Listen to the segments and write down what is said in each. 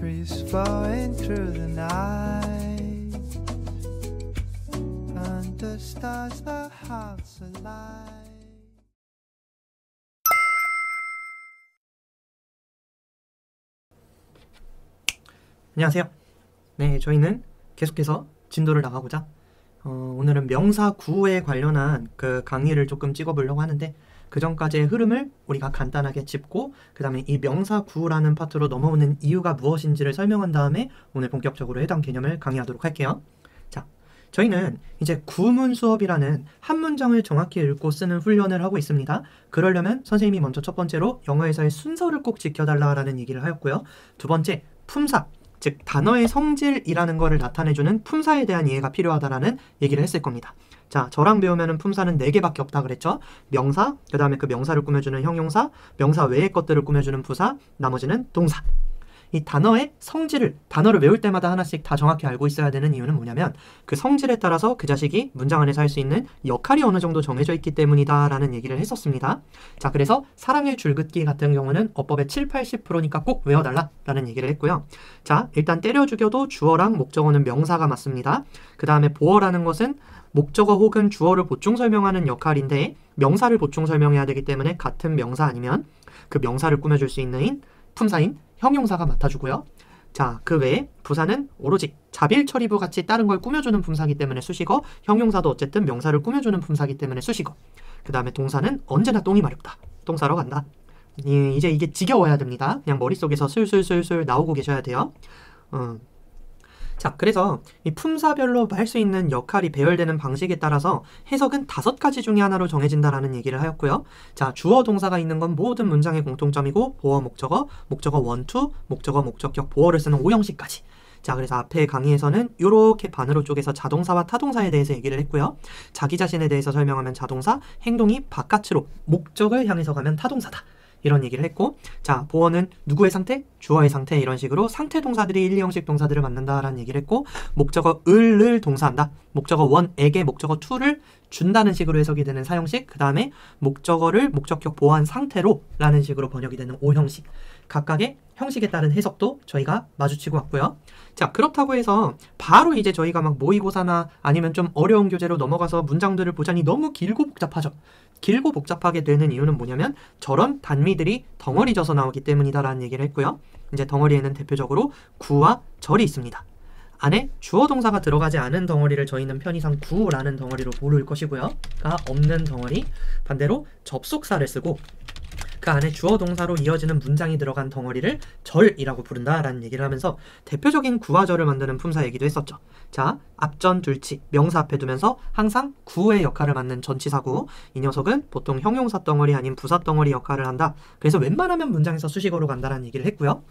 breeze flowing through the night. Under stars, the hearts alive. 안녕하세요. 네, 저희는 계속해서 진도를 나가고자 오늘은 명사 구에 관련한 그 강의를 조금 찍어보려고 하는데, 그 전까지의 흐름을 우리가 간단하게 짚고 그 다음에 이 명사 구라는 파트로 넘어오는 이유가 무엇인지를 설명한 다음에 오늘 본격적으로 해당 개념을 강의하도록 할게요. 자, 저희는 이제 구문 수업이라는 한 문장을 정확히 읽고 쓰는 훈련을 하고 있습니다. 그러려면 선생님이 먼저 첫 번째로 영어에서의 순서를 꼭 지켜달라라는 얘기를 하였고요. 두 번째, 품사, 즉 단어의 성질이라는 것을 나타내주는 품사에 대한 이해가 필요하다라는 얘기를 했을 겁니다. 자, 저랑 배우면은 품사는 4개밖에 없다 그랬죠. 명사, 그 다음에 그 명사를 꾸며주는 형용사, 명사 외의 것들을 꾸며주는 부사, 나머지는 동사. 이 단어의 성질을, 단어를 외울 때마다 하나씩 다 정확히 알고 있어야 되는 이유는 뭐냐면, 그 성질에 따라서 그 자식이 문장 안에서 할 수 있는 역할이 어느 정도 정해져 있기 때문이다 라는 얘기를 했었습니다. 자, 그래서 사랑의 줄긋기 같은 경우는 어법의 70~80%니까 꼭 외워달라 라는 얘기를 했고요. 자, 일단 때려 죽여도 주어랑 목적어는 명사가 맞습니다. 그 다음에 보어라는 것은 목적어 혹은 주어를 보충 설명하는 역할인데, 명사를 보충 설명해야 되기 때문에 같은 명사 아니면 그 명사를 꾸며줄 수 있는 품사인 형용사가 맡아주고요. 자, 그 외에 부사는 오로지 자빌 처리부 같이 다른 걸 꾸며주는 품사기 때문에 수식어, 형용사도 어쨌든 명사를 꾸며주는 품사기 때문에 수식어. 그 다음에 동사는 언제나 똥이 마렵다. 똥 싸러 간다. 이제 이게 지겨워야 됩니다. 그냥 머릿속에서 술술술술 나오고 계셔야 돼요. 자, 그래서 이 품사별로 할 수 있는 역할이 배열되는 방식에 따라서 해석은 5가지 중에 하나로 정해진다라는 얘기를 하였고요. 자, 주어 동사가 있는 건 모든 문장의 공통점이고, 보어 목적어, 목적어 원투, 목적어 목적격 보어를 쓰는 5형식까지. 자, 그래서 앞에 강의에서는 이렇게 반으로 쪼개서 자동사와 타동사에 대해서 얘기를 했고요. 자기 자신에 대해서 설명하면 자동사, 행동이 바깥으로 목적을 향해서 가면 타동사다. 이런 얘기를 했고, 자, 보어는 누구의 상태? 주어의 상태. 이런 식으로 상태 동사들이 1, 2형식 동사들을 만든다라는 얘기를 했고, 목적어 을을 동사한다. 목적어 원에게 목적어 to를 준다는 식으로 해석이 되는 4형식. 그 다음에 목적어를 목적격 보호한 상태로 라는 식으로 번역이 되는 5형식. 각각의 형식에 따른 해석도 저희가 마주치고 왔고요. 자, 그렇다고 해서 바로 이제 저희가 막 모의고사나 아니면 좀 어려운 교재로 넘어가서 문장들을 보자니 너무 길고 복잡하죠. 길고 복잡하게 되는 이유는 뭐냐면, 저런 단미들이 덩어리져서 나오기 때문이다라는 얘기를 했고요. 이제 덩어리에는 대표적으로 구와 절이 있습니다. 안에 주어 동사가 들어가지 않은 덩어리를 저희는 편의상 구라는 덩어리로 부를 것이고요. 가 없는 덩어리, 반대로 접속사를 쓰고 그 안에 주어 동사로 이어지는 문장이 들어간 덩어리를 절이라고 부른다라는 얘기를 하면서 대표적인 구와 절을 만드는 품사 얘기도 했었죠. 자, 앞전 둘치 명사 앞에 두면서 항상 구의 역할을 맡는 전치사구, 이 녀석은 보통 형용사 덩어리 아닌 부사 덩어리 역할을 한다. 그래서 웬만하면 문장에서 수식어로 간다라는 얘기를 했고요.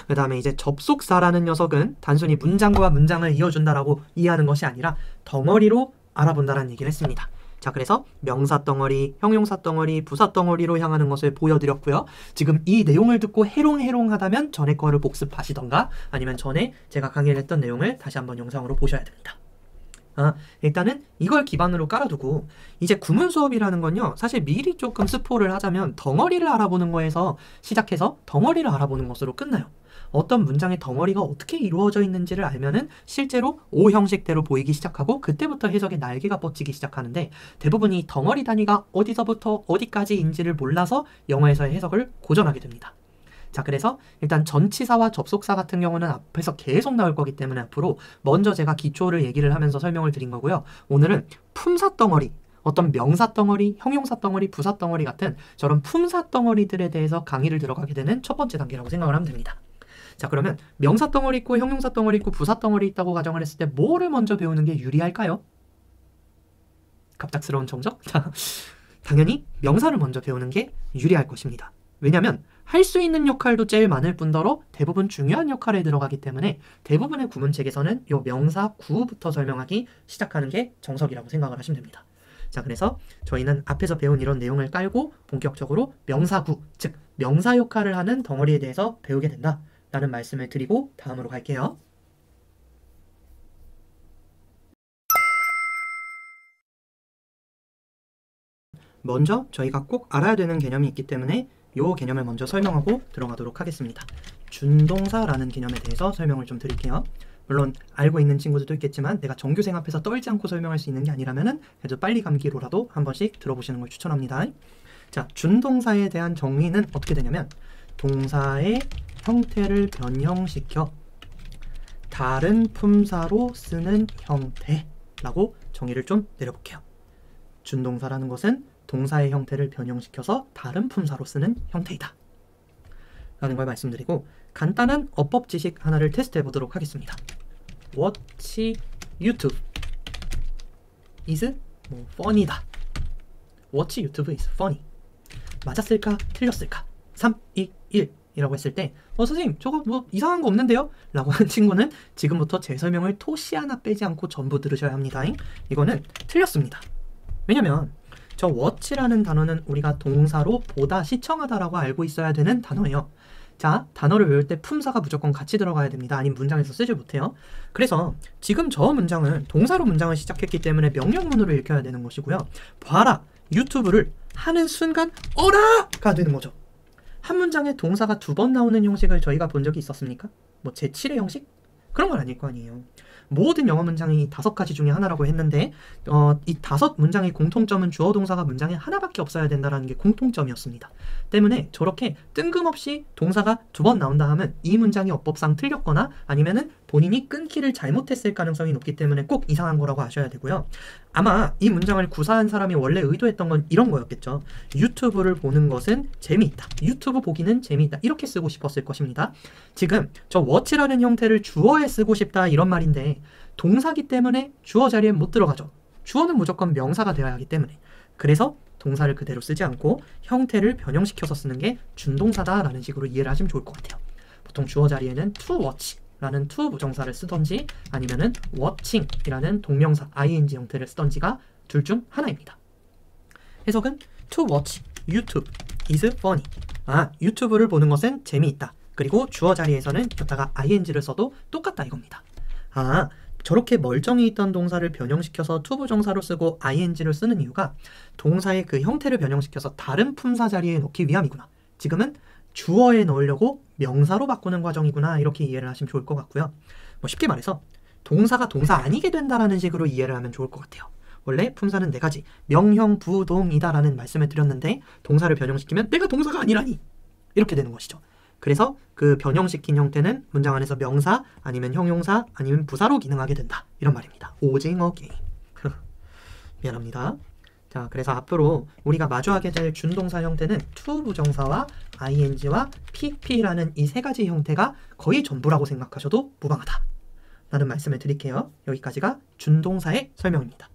그 다음에 이제 접속사라는 녀석은 단순히 문장과 문장을 이어준다라고 이해하는 것이 아니라 덩어리로 알아본다라는 얘기를 했습니다. 자, 그래서 명사 덩어리, 형용사 덩어리, 부사 덩어리로 향하는 것을 보여드렸고요. 지금 이 내용을 듣고 해롱해롱하다면 전에 거를 복습하시던가 아니면 전에 제가 강의를 했던 내용을 다시 한번 영상으로 보셔야 됩니다. 일단은 이걸 기반으로 깔아두고, 이제 구문 수업이라는 건요, 사실 미리 조금 스포를 하자면 덩어리를 알아보는 거에서 시작해서 덩어리를 알아보는 것으로 끝나요. 어떤 문장의 덩어리가 어떻게 이루어져 있는지를 알면은 실제로 5형식대로 보이기 시작하고, 그때부터 해석의 날개가 뻗치기 시작하는데, 대부분 이 덩어리 단위가 어디서부터 어디까지인지를 몰라서 영어에서의 해석을 고전하게 됩니다. 자, 그래서 일단 전치사와 접속사 같은 경우는 앞에서 계속 나올 거기 때문에 앞으로 먼저 제가 기초를 얘기를 하면서 설명을 드린 거고요. 오늘은 품사 덩어리, 어떤 명사 덩어리, 형용사 덩어리, 부사 덩어리 같은 저런 품사 덩어리들에 대해서 강의를 들어가게 되는 첫 번째 단계라고 생각을 하면 됩니다. 자, 그러면 명사 덩어리 있고 형용사 덩어리 있고 부사 덩어리 있다고 가정을 했을 때 뭐를 먼저 배우는 게 유리할까요? 갑작스러운 정적? 자, 당연히 명사를 먼저 배우는 게 유리할 것입니다. 왜냐하면 할 수 있는 역할도 제일 많을 뿐더러 대부분 중요한 역할에 들어가기 때문에 대부분의 구문책에서는 이 명사 구부터 설명하기 시작하는 게 정석이라고 생각을 하시면 됩니다. 자, 그래서 저희는 앞에서 배운 이런 내용을 깔고 본격적으로 명사구, 즉 명사 역할을 하는 덩어리에 대해서 배우게 된다 라는 말씀을 드리고 다음으로 갈게요. 먼저 저희가 꼭 알아야 되는 개념이 있기 때문에 요 개념을 먼저 설명하고 들어가도록 하겠습니다. 준동사라는 개념에 대해서 설명을 좀 드릴게요. 물론 알고 있는 친구들도 있겠지만 내가 정규생 앞에서 떨지 않고 설명할 수 있는 게 아니라면은 그래도 빨리 감기로라도 한 번씩 들어보시는 걸 추천합니다. 자, 준동사에 대한 정의는 어떻게 되냐면 동사의 형태를 변형시켜 다른 품사로 쓰는 형태라고 정의를 좀 내려볼게요. 준동사라는 것은 동사의 형태를 변형시켜서 다른 품사로 쓰는 형태이다 라는 걸 말씀드리고, 간단한 어법 지식 하나를 테스트 해보도록 하겠습니다. Watch YouTube is funny다. Watch YouTube is funny. 맞았을까? 틀렸을까? 3, 2, 1 이라고 했을 때 선생님 저거 뭐 이상한 거 없는데요? 라고 하는 친구는 지금부터 제 설명을 토시 하나 빼지 않고 전부 들으셔야 합니다. 이거는 틀렸습니다. 왜냐면 저 watch라는 단어는 우리가 동사로 보다, 시청하다 라고 알고 있어야 되는 단어예요. 자, 단어를 외울 때 품사가 무조건 같이 들어가야 됩니다. 아니면 문장에서 쓰지 못해요. 그래서 지금 저 문장은 동사로 문장을 시작했기 때문에 명령문으로 읽혀야 되는 것이고요. 봐라, 유튜브를 하는 순간 어라가 되는 거죠. 한 문장에 동사가 2번 나오는 형식을 저희가 본 적이 있었습니까? 뭐 제7의 형식? 그런 건 아닐 거 아니에요. 모든 영어 문장이 5가지 중에 하나라고 했는데 이 5문장의 공통점은 주어 동사가 문장에 하나밖에 없어야 된다는 게 공통점이었습니다. 때문에 저렇게 뜬금없이 동사가 2번 나온다 하면 이 문장이 어법상 틀렸거나 아니면은 본인이 끊기를 잘못했을 가능성이 높기 때문에 꼭 이상한 거라고 아셔야 되고요. 아마 이 문장을 구사한 사람이 원래 의도했던 건 이런 거였겠죠. 유튜브를 보는 것은 재미있다. 유튜브 보기는 재미있다. 이렇게 쓰고 싶었을 것입니다. 지금 저 watch라는 형태를 주어에 쓰고 싶다 이런 말인데 동사기 때문에 주어 자리에 못 들어가죠. 주어는 무조건 명사가 되어야 하기 때문에. 그래서 동사를 그대로 쓰지 않고 형태를 변형시켜서 쓰는 게 준동사다라는 식으로 이해를 하시면 좋을 것 같아요. 보통 주어 자리에는 to watch 라는 to 부정사를 쓰던지 아니면은 watching 이라는 동명사 ing 형태를 쓰던지가 둘 중 하나입니다. 해석은 to watch YouTube is funny. 유튜브를 보는 것은 재미있다. 그리고 주어 자리에서는 여기다가 ing를 써도 똑같다 이겁니다. 저렇게 멀쩡히 있던 동사를 변형시켜서 to 부정사로 쓰고 ing를 쓰는 이유가 동사의 그 형태를 변형시켜서 다른 품사 자리에 넣기 위함이구나. 지금은 주어에 넣으려고 명사로 바꾸는 과정이구나 이렇게 이해를 하시면 좋을 것 같고요. 쉽게 말해서 동사가 동사 아니게 된다라는 식으로 이해를 하면 좋을 것 같아요. 원래 품사는 4가지 명형, 부동이다 라는 말씀을 드렸는데 동사를 변형시키면 내가 동사가 아니라니 이렇게 되는 것이죠. 그래서 그 변형시킨 형태는 문장 안에서 명사 아니면 형용사 아니면 부사로 기능하게 된다 이런 말입니다. 오징어 게임. 미안합니다. 자, 그래서 앞으로 우리가 마주하게 될 준동사 형태는 to 부정사와 ing와 pp라는 이 3가지 형태가 거의 전부라고 생각하셔도 무방하다 라는 말씀을 드릴게요. 여기까지가 준동사의 설명입니다.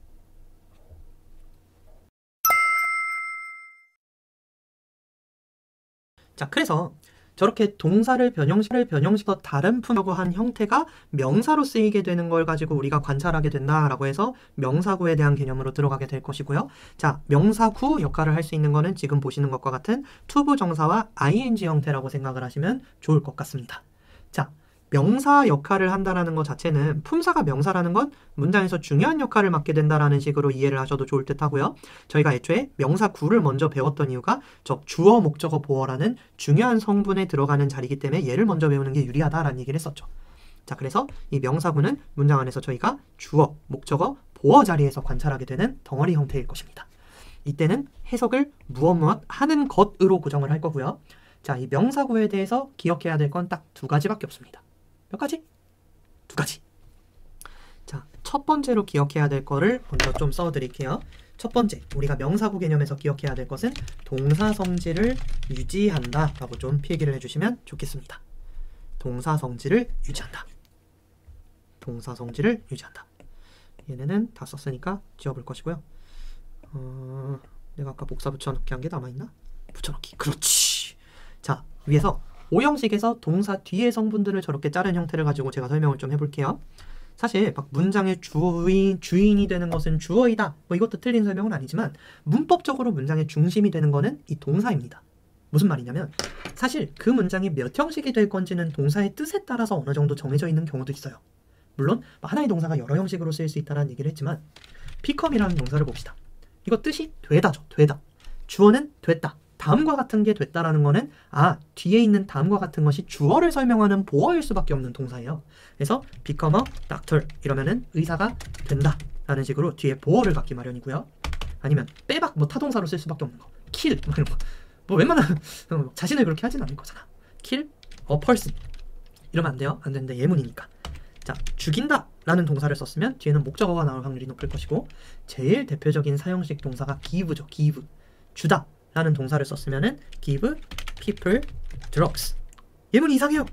자, 그래서 저렇게 동사를 변형시켜 다른 품이라고 한 형태가 명사로 쓰이게 되는 걸 가지고 우리가 관찰하게 된다라고 해서 명사구에 대한 개념으로 들어가게 될 것이고요. 자, 명사구 역할을 할 수 있는 거는 지금 보시는 것과 같은 to 부정사와 ing 형태라고 생각을 하시면 좋을 것 같습니다. 자, 명사 역할을 한다는 것 자체는 품사가 명사라는 건 문장에서 중요한 역할을 맡게 된다는 식으로 이해를 하셔도 좋을 듯 하고요. 저희가 애초에 명사구를 먼저 배웠던 이유가 저 주어, 목적어, 보어라는 중요한 성분에 들어가는 자리이기 때문에 얘를 먼저 배우는 게 유리하다라는 얘기를 했었죠. 자, 그래서 이 명사구는 문장 안에서 저희가 주어, 목적어, 보어 자리에서 관찰하게 되는 덩어리 형태일 것입니다. 이때는 해석을 무엇 하는 것으로 구정을 할 거고요. 자, 이 명사구에 대해서 기억해야 될 건 딱 2가지밖에 없습니다. 몇 가지? 2가지. 자, 첫 번째로 기억해야 될 거를 먼저 좀 써드릴게요. 첫 번째, 우리가 명사구 개념에서 기억해야 될 것은 동사 성질을 유지한다 라고 좀 필기를 해주시면 좋겠습니다. 동사 성질을 유지한다. 동사 성질을 유지한다. 얘네는 다 썼으니까 지워볼 것이고요. 내가 아까 복사 붙여넣기 한 게 남아있나? 붙여넣기. 그렇지. 자, 위에서 오형식에서 동사 뒤의 성분들을 저렇게 자른 형태를 가지고 제가 설명을 좀 해볼게요. 사실 막 문장의 주인이 되는 것은 주어이다 이것도 틀린 설명은 아니지만 문법적으로 문장의 중심이 되는 거는 이 동사입니다. 무슨 말이냐면 사실 그 문장이 몇 형식이 될 건지는 동사의 뜻에 따라서 어느 정도 정해져 있는 경우도 있어요. 물론 하나의 동사가 여러 형식으로 쓰일 수 있다는 얘기를 했지만 becom이라는 동사를 봅시다. 이거 뜻이 되다죠. 되다. 주어는 됐다. 다음과 같은 게 됐다라는 거는 뒤에 있는 다음과 같은 것이 주어를 설명하는 보어일 수밖에 없는 동사예요. 그래서 become a doctor 이러면은 의사가 된다 라는 식으로 뒤에 보어를 갖기 마련이고요. 아니면 빼박 타동사로 쓸 수밖에 없는 거 kill 이런 거. 웬만하면 자신을 그렇게 하진 않을 거잖아. kill a person 이러면 안 돼요. 안 되는데 예문이니까. 자, 죽인다 라는 동사를 썼으면 뒤에는 목적어가 나올 확률이 높을 것이고, 제일 대표적인 사형식 동사가 give죠. give 주다 라는 동사를 썼으면은 give people drugs. 예문이 이상해요.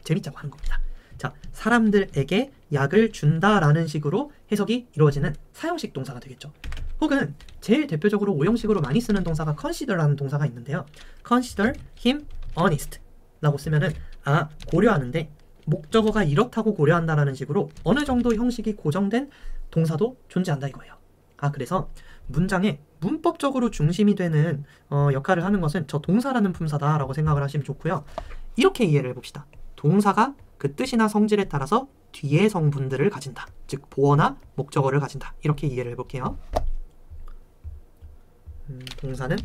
재밌자고 하는 겁니다. 자, 사람들에게 약을 준다라는 식으로 해석이 이루어지는 사형식 동사가 되겠죠. 혹은 제일 대표적으로 오형식으로 많이 쓰는 동사가 consider라는 동사가 있는데요. consider him honest 라고 쓰면은 고려하는데 목적어가 이렇다고 고려한다라는 식으로 어느 정도 형식이 고정된 동사도 존재한다 이거예요. 그래서 문장에 문법적으로 중심이 되는 역할을 하는 것은 저 동사라는 품사다라고 생각을 하시면 좋고요. 이렇게 이해를 해봅시다. 동사가 그 뜻이나 성질에 따라서 뒤에 성분들을 가진다. 즉 보어나 목적어를 가진다. 이렇게 이해를 해볼게요. 동사는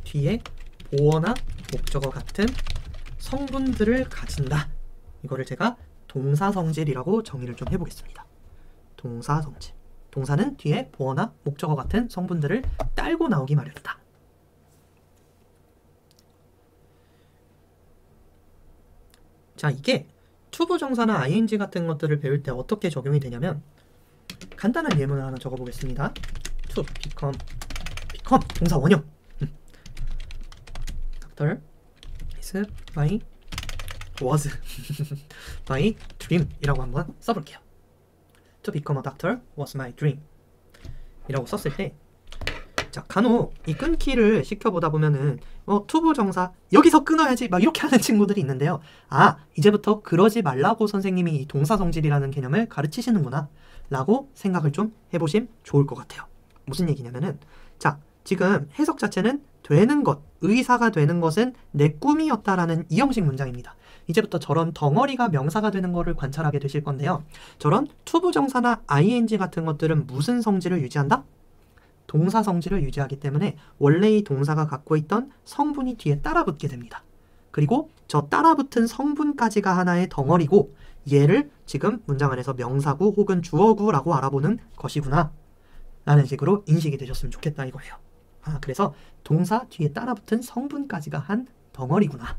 뒤에 보어나 목적어 같은 성분들을 가진다. 이거를 제가 동사성질이라고 정의를 좀 해보겠습니다. 동사성질. 동사는 뒤에 보어나 목적어 같은 성분들을 딸고 나오기 마련이다. 자, 이게 투부정사나 ing 같은 것들을 배울 때 어떻게 적용이 되냐면 간단한 예문을 하나 적어보겠습니다. to become 동사 원형. Doctor is my was my dream 이라고 한번 써볼게요. To become a doctor was my dream 이라고 썼을 때, 자, 간혹 이 끊기를 시켜보다 보면은 투부정사 여기서 끊어야지 막 이렇게 하는 친구들이 있는데요. 이제부터 그러지 말라고 선생님이 이 동사성질이라는 개념을 가르치시는구나 라고 생각을 좀 해보시면 좋을 것 같아요. 무슨 얘기냐면은, 자, 지금 해석 자체는 되는 것, 의사가 되는 것은 내 꿈이었다라는 이 형식 문장입니다. 이제부터 저런 덩어리가 명사가 되는 것을 관찰하게 되실 건데요. 저런 투부정사나 ing 같은 것들은 무슨 성질을 유지한다? 동사 성질을 유지하기 때문에 원래 이 동사가 갖고 있던 성분이 뒤에 따라붙게 됩니다. 그리고 저 따라붙은 성분까지가 하나의 덩어리고 얘를 지금 문장 안에서 명사구 혹은 주어구라고 알아보는 것이구나 라는 식으로 인식이 되셨으면 좋겠다 이거예요. 그래서 동사 뒤에 따라붙은 성분까지가 한 덩어리구나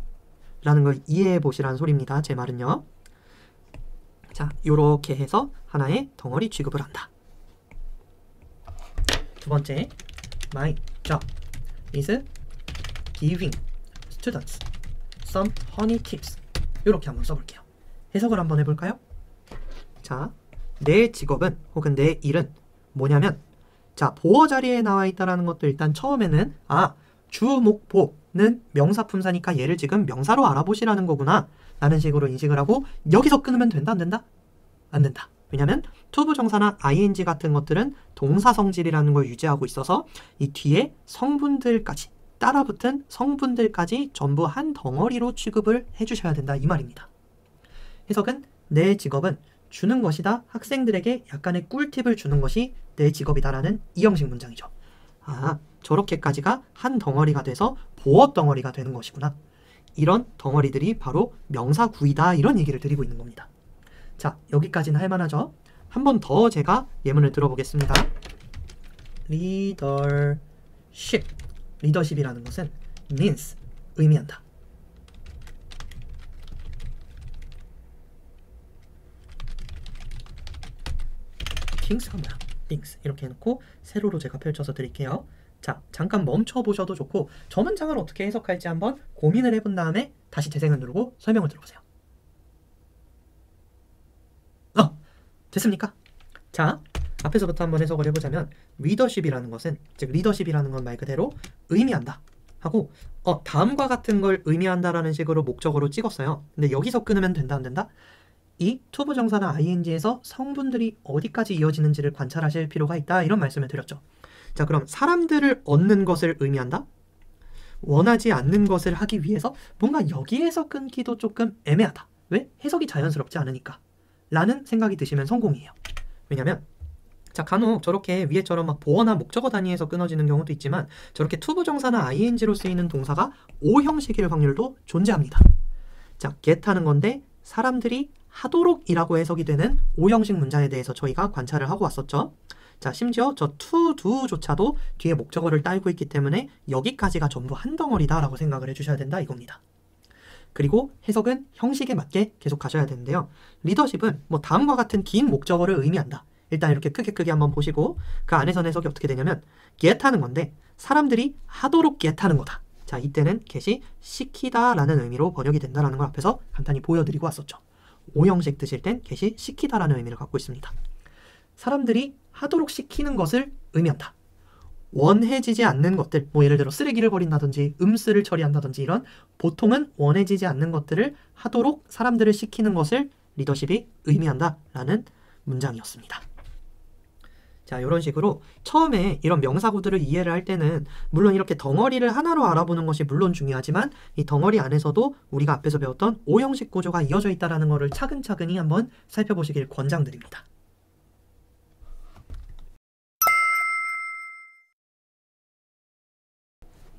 라는 걸 이해해 보시라는 소리입니다. 제 말은요. 자, 요렇게 해서 하나의 덩어리 취급을 한다. 두 번째, my job is giving students some honey tips. 이렇게 한번 써볼게요. 해석을 한번 해볼까요? 자, 내 직업은 혹은 내 일은 뭐냐면, 자, 보어 자리에 나와 있다라는 것도 일단 처음에는 주목보는 명사품사니까 얘를 지금 명사로 알아보시라는 거구나 라는 식으로 인식을 하고, 여기서 끊으면 된다 안 된다? 안 된다. 왜냐면 투부정사나 ing 같은 것들은 동사성질이라는 걸 유지하고 있어서 이 뒤에 성분들까지 따라붙은 성분들까지 전부 한 덩어리로 취급을 해주셔야 된다 이 말입니다. 해석은 내 직업은 주는 것이다. 학생들에게 약간의 꿀팁을 주는 것이 내 직업이다라는 이 형식 문장이죠. 저렇게까지가 한 덩어리가 돼서 보어 덩어리가 되는 것이구나. 이런 덩어리들이 바로 명사구이다 이런 얘기를 드리고 있는 겁니다. 자, 여기까지는 할만하죠? 한 번 더 제가 예문을 들어보겠습니다. leadership. 리더십이라는 것은 means, 의미한다. kings가 뭐야? things. 이렇게 해놓고 세로로 제가 펼쳐서 드릴게요. 자, 잠깐 멈춰보셔도 좋고 저 문장을 어떻게 해석할지 한번 고민을 해본 다음에 다시 재생을 누르고 설명을 들어보세요. 됐습니까? 자, 앞에서부터 한번 해석을 해보자면 리더십이라는 것은, 즉 리더십이라는 건 말 그대로 의미한다 하고 다음과 같은 걸 의미한다라는 식으로 목적어로 찍었어요. 근데 여기서 끊으면 된다 안 된다? 이 투부정사나 ing에서 성분들이 어디까지 이어지는지를 관찰하실 필요가 있다 이런 말씀을 드렸죠. 자, 그럼 사람들을 얻는 것을 의미한다? 원하지 않는 것을 하기 위해서 뭔가 여기에서 끊기도 조금 애매하다. 왜? 해석이 자연스럽지 않으니까 라는 생각이 드시면 성공이에요. 왜냐면 자, 간혹 저렇게 위에처럼 막 보어나 목적어 단위에서 끊어지는 경우도 있지만 저렇게 투부정사나 ing로 쓰이는 동사가 O 형식일 확률도 존재합니다. 자, get 하는 건데 사람들이 하도록 이라고 해석이 되는 O 형식 문장에 대해서 저희가 관찰을 하고 왔었죠. 자, 심지어 저 to do조차도 뒤에 목적어를 딸고 있기 때문에 여기까지가 전부 한 덩어리다 라고 생각을 해주셔야 된다 이겁니다. 그리고 해석은 형식에 맞게 계속 가셔야 되는데요. 리더십은 뭐 다음과 같은 긴 목적어를 의미한다. 일단 이렇게 크게 한번 보시고 그 안에서는 해석이 어떻게 되냐면 get 하는 건데 사람들이 하도록 get 하는 거다. 자, 이때는 get이 시키다 라는 의미로 번역이 된다는 걸 앞에서 간단히 보여드리고 왔었죠. O 형식 드실 땐 get이 시키다 라는 의미를 갖고 있습니다. 사람들이 하도록 시키는 것을 의미한다. 원해지지 않는 것들, 뭐 예를 들어 쓰레기를 버린다든지 음쓰를 처리한다든지 이런 보통은 원해지지 않는 것들을 하도록 사람들을 시키는 것을 리더십이 의미한다 라는 문장이었습니다. 자, 이런 식으로 처음에 이런 명사구들을 이해를 할 때는 물론 이렇게 덩어리를 하나로 알아보는 것이 물론 중요하지만 이 덩어리 안에서도 우리가 앞에서 배웠던 O 형식 구조가 이어져 있다는 것을 차근차근히 한번 살펴보시길 권장드립니다.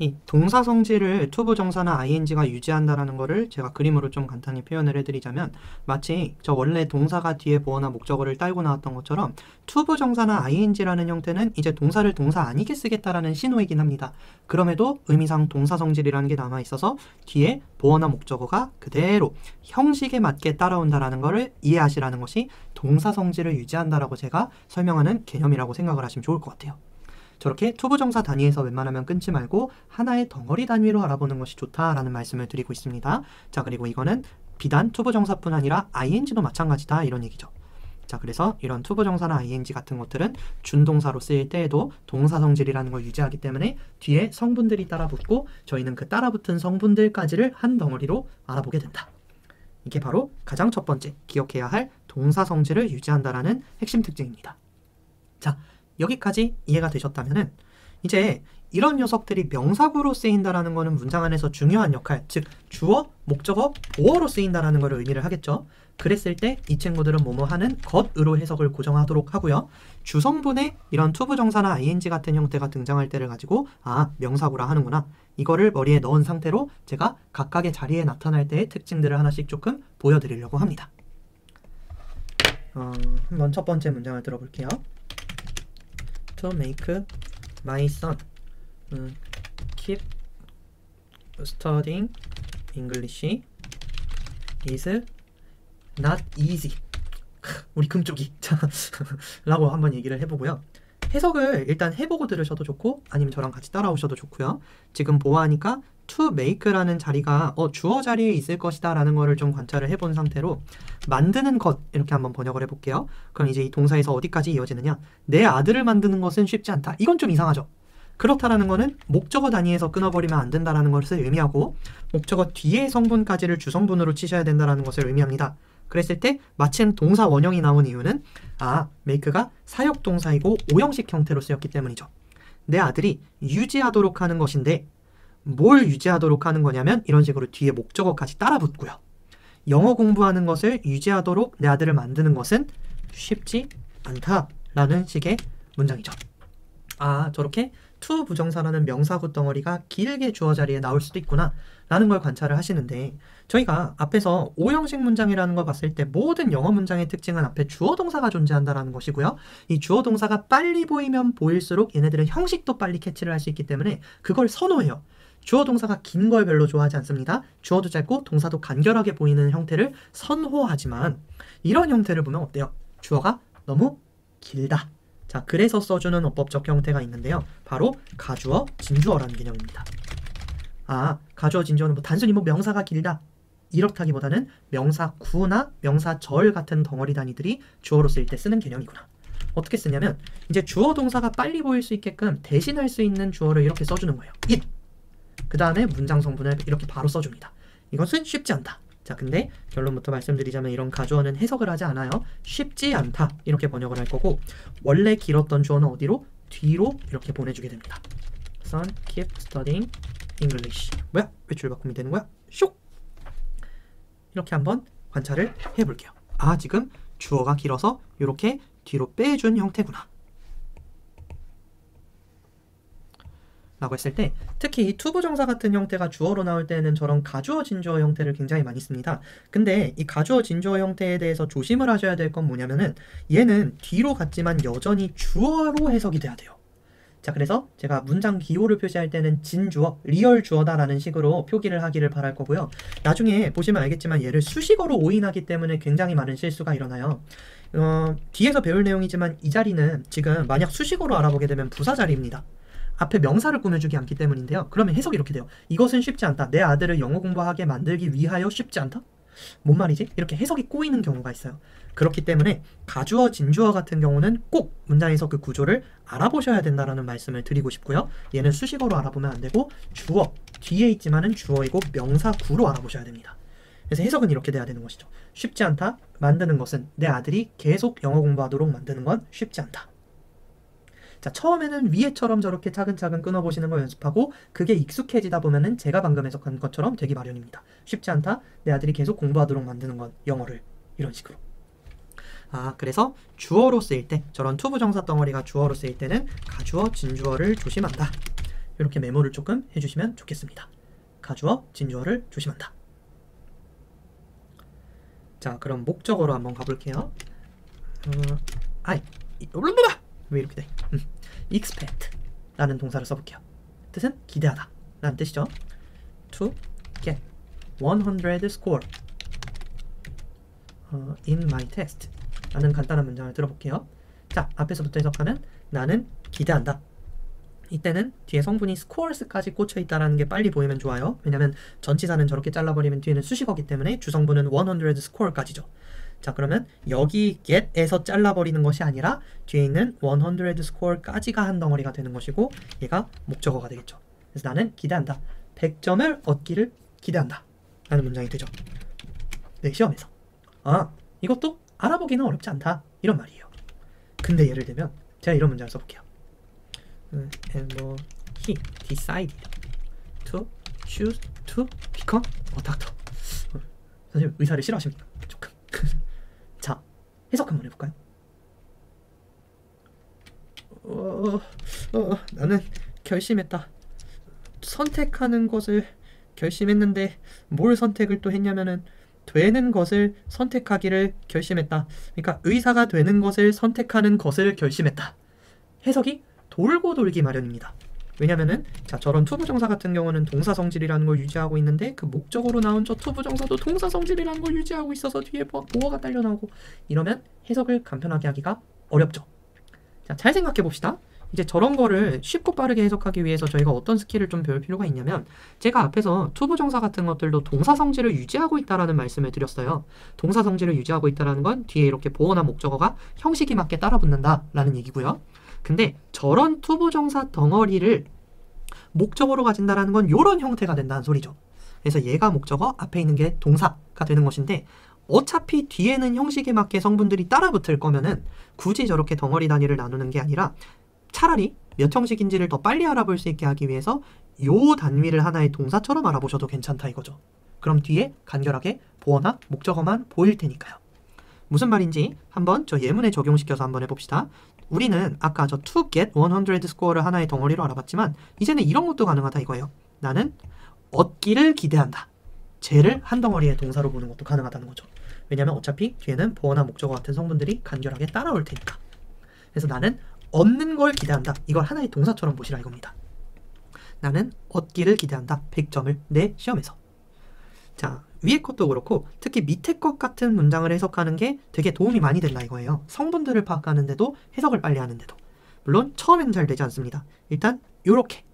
이 동사 성질을 투부정사나 ing가 유지한다라는 거를 제가 그림으로 좀 간단히 표현을 해드리자면 마치 저 원래 동사가 뒤에 보어나 목적어를 딸고 나왔던 것처럼 투부정사나 ing라는 형태는 이제 동사를 동사 아니게 쓰겠다라는 신호이긴 합니다. 그럼에도 의미상 동사 성질이라는 게 남아있어서 뒤에 보어나 목적어가 그대로 형식에 맞게 따라온다라는 거를 이해하시라는 것이 동사 성질을 유지한다라고 제가 설명하는 개념이라고 생각을 하시면 좋을 것 같아요. 저렇게 투부정사 단위에서 웬만하면 끊지 말고 하나의 덩어리 단위로 알아보는 것이 좋다라는 말씀을 드리고 있습니다. 자, 그리고 이거는 비단 투부정사뿐 아니라 ing도 마찬가지다 이런 얘기죠. 자, 그래서 이런 투부정사나 ing 같은 것들은 준동사로 쓰일 때에도 동사 성질이라는 걸 유지하기 때문에 뒤에 성분들이 따라붙고 저희는 그 따라붙은 성분들까지를 한 덩어리로 알아보게 된다. 이게 바로 가장 첫 번째 기억해야 할 동사 성질을 유지한다라는 핵심 특징입니다. 자, 여기까지 이해가 되셨다면은 이제 이런 녀석들이 명사구로 쓰인다라는 것은 문장 안에서 중요한 역할, 즉 주어, 목적어, 보어로 쓰인다라는 것을 의미를 하겠죠. 그랬을 때 이 친구들은 뭐뭐 하는 것으로 해석을 고정하도록 하고요. 주성분에 이런 투부정사나 ing 같은 형태가 등장할 때를 가지고 아, 명사구라 하는구나. 이거를 머리에 넣은 상태로 제가 각각의 자리에 나타날 때의 특징들을 하나씩 조금 보여드리려고 합니다. 한번 첫 번째 문장을 들어볼게요. To make my son keep studying English is not easy. 우리 금쪽이 라고 한번 얘기를 해보고요. 해석을 일단 해보고 들으셔도 좋고 아니면 저랑 같이 따라오셔도 좋고요. 지금 보아하니까 to make라는 자리가 주어 자리에 있을 것이다 라는 거를 좀 관찰을 해본 상태로 만드는 것 이렇게 한번 번역을 해볼게요. 그럼 이제 이 동사에서 어디까지 이어지느냐, 내 아들을 만드는 것은 쉽지 않다. 이건 좀 이상하죠. 그렇다라는 거는 목적어 단위에서 끊어버리면 안 된다라는 것을 의미하고 목적어 뒤에 성분까지를 주성분으로 치셔야 된다라는 것을 의미합니다. 그랬을 때 마침 동사 원형이 나온 이유는 make가 사역동사이고 오형식 형태로 쓰였기 때문이죠. 내 아들이 유지하도록 하는 것인데 뭘 유지하도록 하는 거냐면 이런 식으로 뒤에 목적어까지 따라 붙고요. 영어 공부하는 것을 유지하도록 내 아들을 만드는 것은 쉽지 않다라는 식의 문장이죠. 저렇게 to 부정사라는 명사구 덩어리가 길게 주어 자리에 나올 수도 있구나 라는 걸 관찰을 하시는데 저희가 앞에서 오형식 문장이라는 걸 봤을 때 모든 영어 문장의 특징은 앞에 주어 동사가 존재한다는 것이고요. 이 주어 동사가 빨리 보이면 보일수록 얘네들은 형식도 빨리 캐치를 할 수 있기 때문에 그걸 선호해요. 주어 동사가 긴 걸 별로 좋아하지 않습니다. 주어도 짧고 동사도 간결하게 보이는 형태를 선호하지만 이런 형태를 보면 어때요? 주어가 너무 길다. 자, 그래서 써주는 어법적 형태가 있는데요. 바로 가주어, 진주어라는 개념입니다. 가주어, 진주어는 단순히 명사가 길다 이렇다기보다는 명사구나 명사절 같은 덩어리 단위들이 주어로 쓰일 때 쓰는 개념이구나. 어떻게 쓰냐면 이제 주어 동사가 빨리 보일 수 있게끔 대신할 수 있는 주어를 이렇게 써주는 거예요. it. 그 다음에 문장 성분을 이렇게 바로 써줍니다. 이것은 쉽지 않다. 자, 근데 결론부터 말씀드리자면 이런 가주어는 해석을 하지 않아요. 쉽지 않다 이렇게 번역을 할 거고 원래 길었던 주어는 어디로? 뒤로 이렇게 보내주게 됩니다. Son keep studying English. 뭐야? 왜 줄 바꿈이 되는 거야? 쇽! 이렇게 한번 관찰을 해볼게요. 지금 주어가 길어서 이렇게 뒤로 빼준 형태구나. 라고 했을 때 특히 이 투부정사 같은 형태가 주어로 나올 때는 저런 가주어 진주어 형태를 굉장히 많이 씁니다. 근데 이 가주어 진주어 형태에 대해서 조심을 하셔야 될 건 뭐냐면은 얘는 뒤로 갔지만 여전히 주어로 해석이 돼야 돼요. 자, 그래서 제가 문장 기호를 표시할 때는 진주어, 리얼 주어다라는 식으로 표기를 하기를 바랄 거고요. 나중에 보시면 알겠지만 얘를 수식어로 오인하기 때문에 굉장히 많은 실수가 일어나요. 뒤에서 배울 내용이지만 이 자리는 지금 만약 수식어로 알아보게 되면 부사 자리입니다. 앞에 명사를 꾸며주지 않기 때문인데요. 그러면 해석이 이렇게 돼요. 이것은 쉽지 않다. 내 아들을 영어 공부하게 만들기 위하여 쉽지 않다? 뭔 말이지? 이렇게 해석이 꼬이는 경우가 있어요. 그렇기 때문에 가주어, 진주어 같은 경우는 꼭 문장에서 그 구조를 알아보셔야 된다라는 말씀을 드리고 싶고요. 얘는 수식어로 알아보면 안 되고 주어, 뒤에 있지만은 주어이고 명사 구로 알아보셔야 됩니다. 그래서 해석은 이렇게 돼야 되는 것이죠. 쉽지 않다. 만드는 것은 내 아들이 계속 영어 공부하도록 만드는 건 쉽지 않다. 자, 처음에는 위에처럼 저렇게 차근차근 끊어보시는 걸 연습하고 그게 익숙해지다 보면은 제가 방금 해석한 것처럼 되기 마련입니다. 쉽지 않다. 내 아들이 계속 공부하도록 만드는 건 영어를 이런 식으로. 그래서 주어로 쓰일 때 저런 투부정사 덩어리가 주어로 쓰일 때는 가주어, 진주어를 조심한다. 이렇게 메모를 조금 해주시면 좋겠습니다. 가주어, 진주어를 조심한다. 자, 그럼 목적어로 한번 가볼게요. 왜 이렇게 돼? expect 라는 동사를 써볼게요. 뜻은 기대하다 라는 뜻이죠. To get 100 score in my test 라는 간단한 문장을 들어볼게요. 자, 앞에서부터 해석하면 나는 기대한다. 이때는 뒤에 성분이 scores까지 꽂혀있다는 게 빨리 보이면 좋아요. 왜냐면 전치사는 저렇게 잘라버리면 뒤에는 수식어기 때문에 주성분은 100 score까지죠. 자, 그러면 여기 get에서 잘라버리는 것이 아니라 뒤에 있는 100 score까지가 한 덩어리가 되는 것이고 얘가 목적어가 되겠죠. 그래서 나는 기대한다. 100점을 얻기를 기대한다 라는 문장이 되죠. 네, 시험에서. 이것도 알아보기는 어렵지 않다 이런 말이에요. 근데 예를 들면 제가 이런 문장을 써볼게요. And he decided to choose to become a doctor. 선생님 의사를 싫어하십니까? 조금. 자, 해석 한번 해볼까요? 나는 결심했다. 선택하는 것을 결심했는데 뭘 선택을 또 했냐면은 되는 것을 선택하기를 결심했다. 그러니까 의사가 되는 것을 선택하는 것을 결심했다. 해석이 돌고 돌기 마련입니다. 왜냐면은 자, 저런 투부정사 같은 경우는 동사 성질이라는 걸 유지하고 있는데 그 목적어로 나온 저 투부정사도 동사 성질이라는 걸 유지하고 있어서 뒤에 보어가 딸려 나오고 이러면 해석을 간편하게 하기가 어렵죠. 자, 잘 생각해 봅시다. 이제 저런 거를 쉽고 빠르게 해석하기 위해서 저희가 어떤 스킬을 좀 배울 필요가 있냐면 제가 앞에서 투부정사 같은 것들도 동사 성질을 유지하고 있다라는 말씀을 드렸어요. 동사 성질을 유지하고 있다라는 건 뒤에 이렇게 보어나 목적어가 형식이 맞게 따라붙는다라는 얘기고요. 근데 저런 투부정사 덩어리를 목적어로 가진다라는 건 이런 형태가 된다는 소리죠. 그래서 얘가 목적어, 앞에 있는 게 동사가 되는 것인데 어차피 뒤에는 형식에 맞게 성분들이 따라붙을 거면은 굳이 저렇게 덩어리 단위를 나누는 게 아니라 차라리 몇 형식인지를 더 빨리 알아볼 수 있게 하기 위해서 요 단위를 하나의 동사처럼 알아보셔도 괜찮다 이거죠. 그럼 뒤에 간결하게 보어나 목적어만 보일 테니까요. 무슨 말인지 한번 저 예문에 적용시켜서 한번 해봅시다. 우리는 아까 저 to get 100 score를 하나의 덩어리로 알아봤지만 이제는 이런 것도 가능하다 이거예요. 나는 얻기를 기대한다. 쟤를 한 덩어리의 동사로 보는 것도 가능하다는 거죠. 왜냐면 어차피 뒤에는 보어나 목적어 같은 성분들이 간결하게 따라올 테니까. 그래서 나는 얻는 걸 기대한다. 이걸 하나의 동사처럼 보시라 이겁니다. 나는 얻기를 기대한다. 100점을 내 시험에서. 자, 위에 것도 그렇고 특히 밑에 것 같은 문장을 해석하는 게 되게 도움이 많이 된다 이거예요. 성분들을 파악하는데도 해석을 빨리 하는데도. 물론 처음에는 잘 되지 않습니다. 일단 요렇게.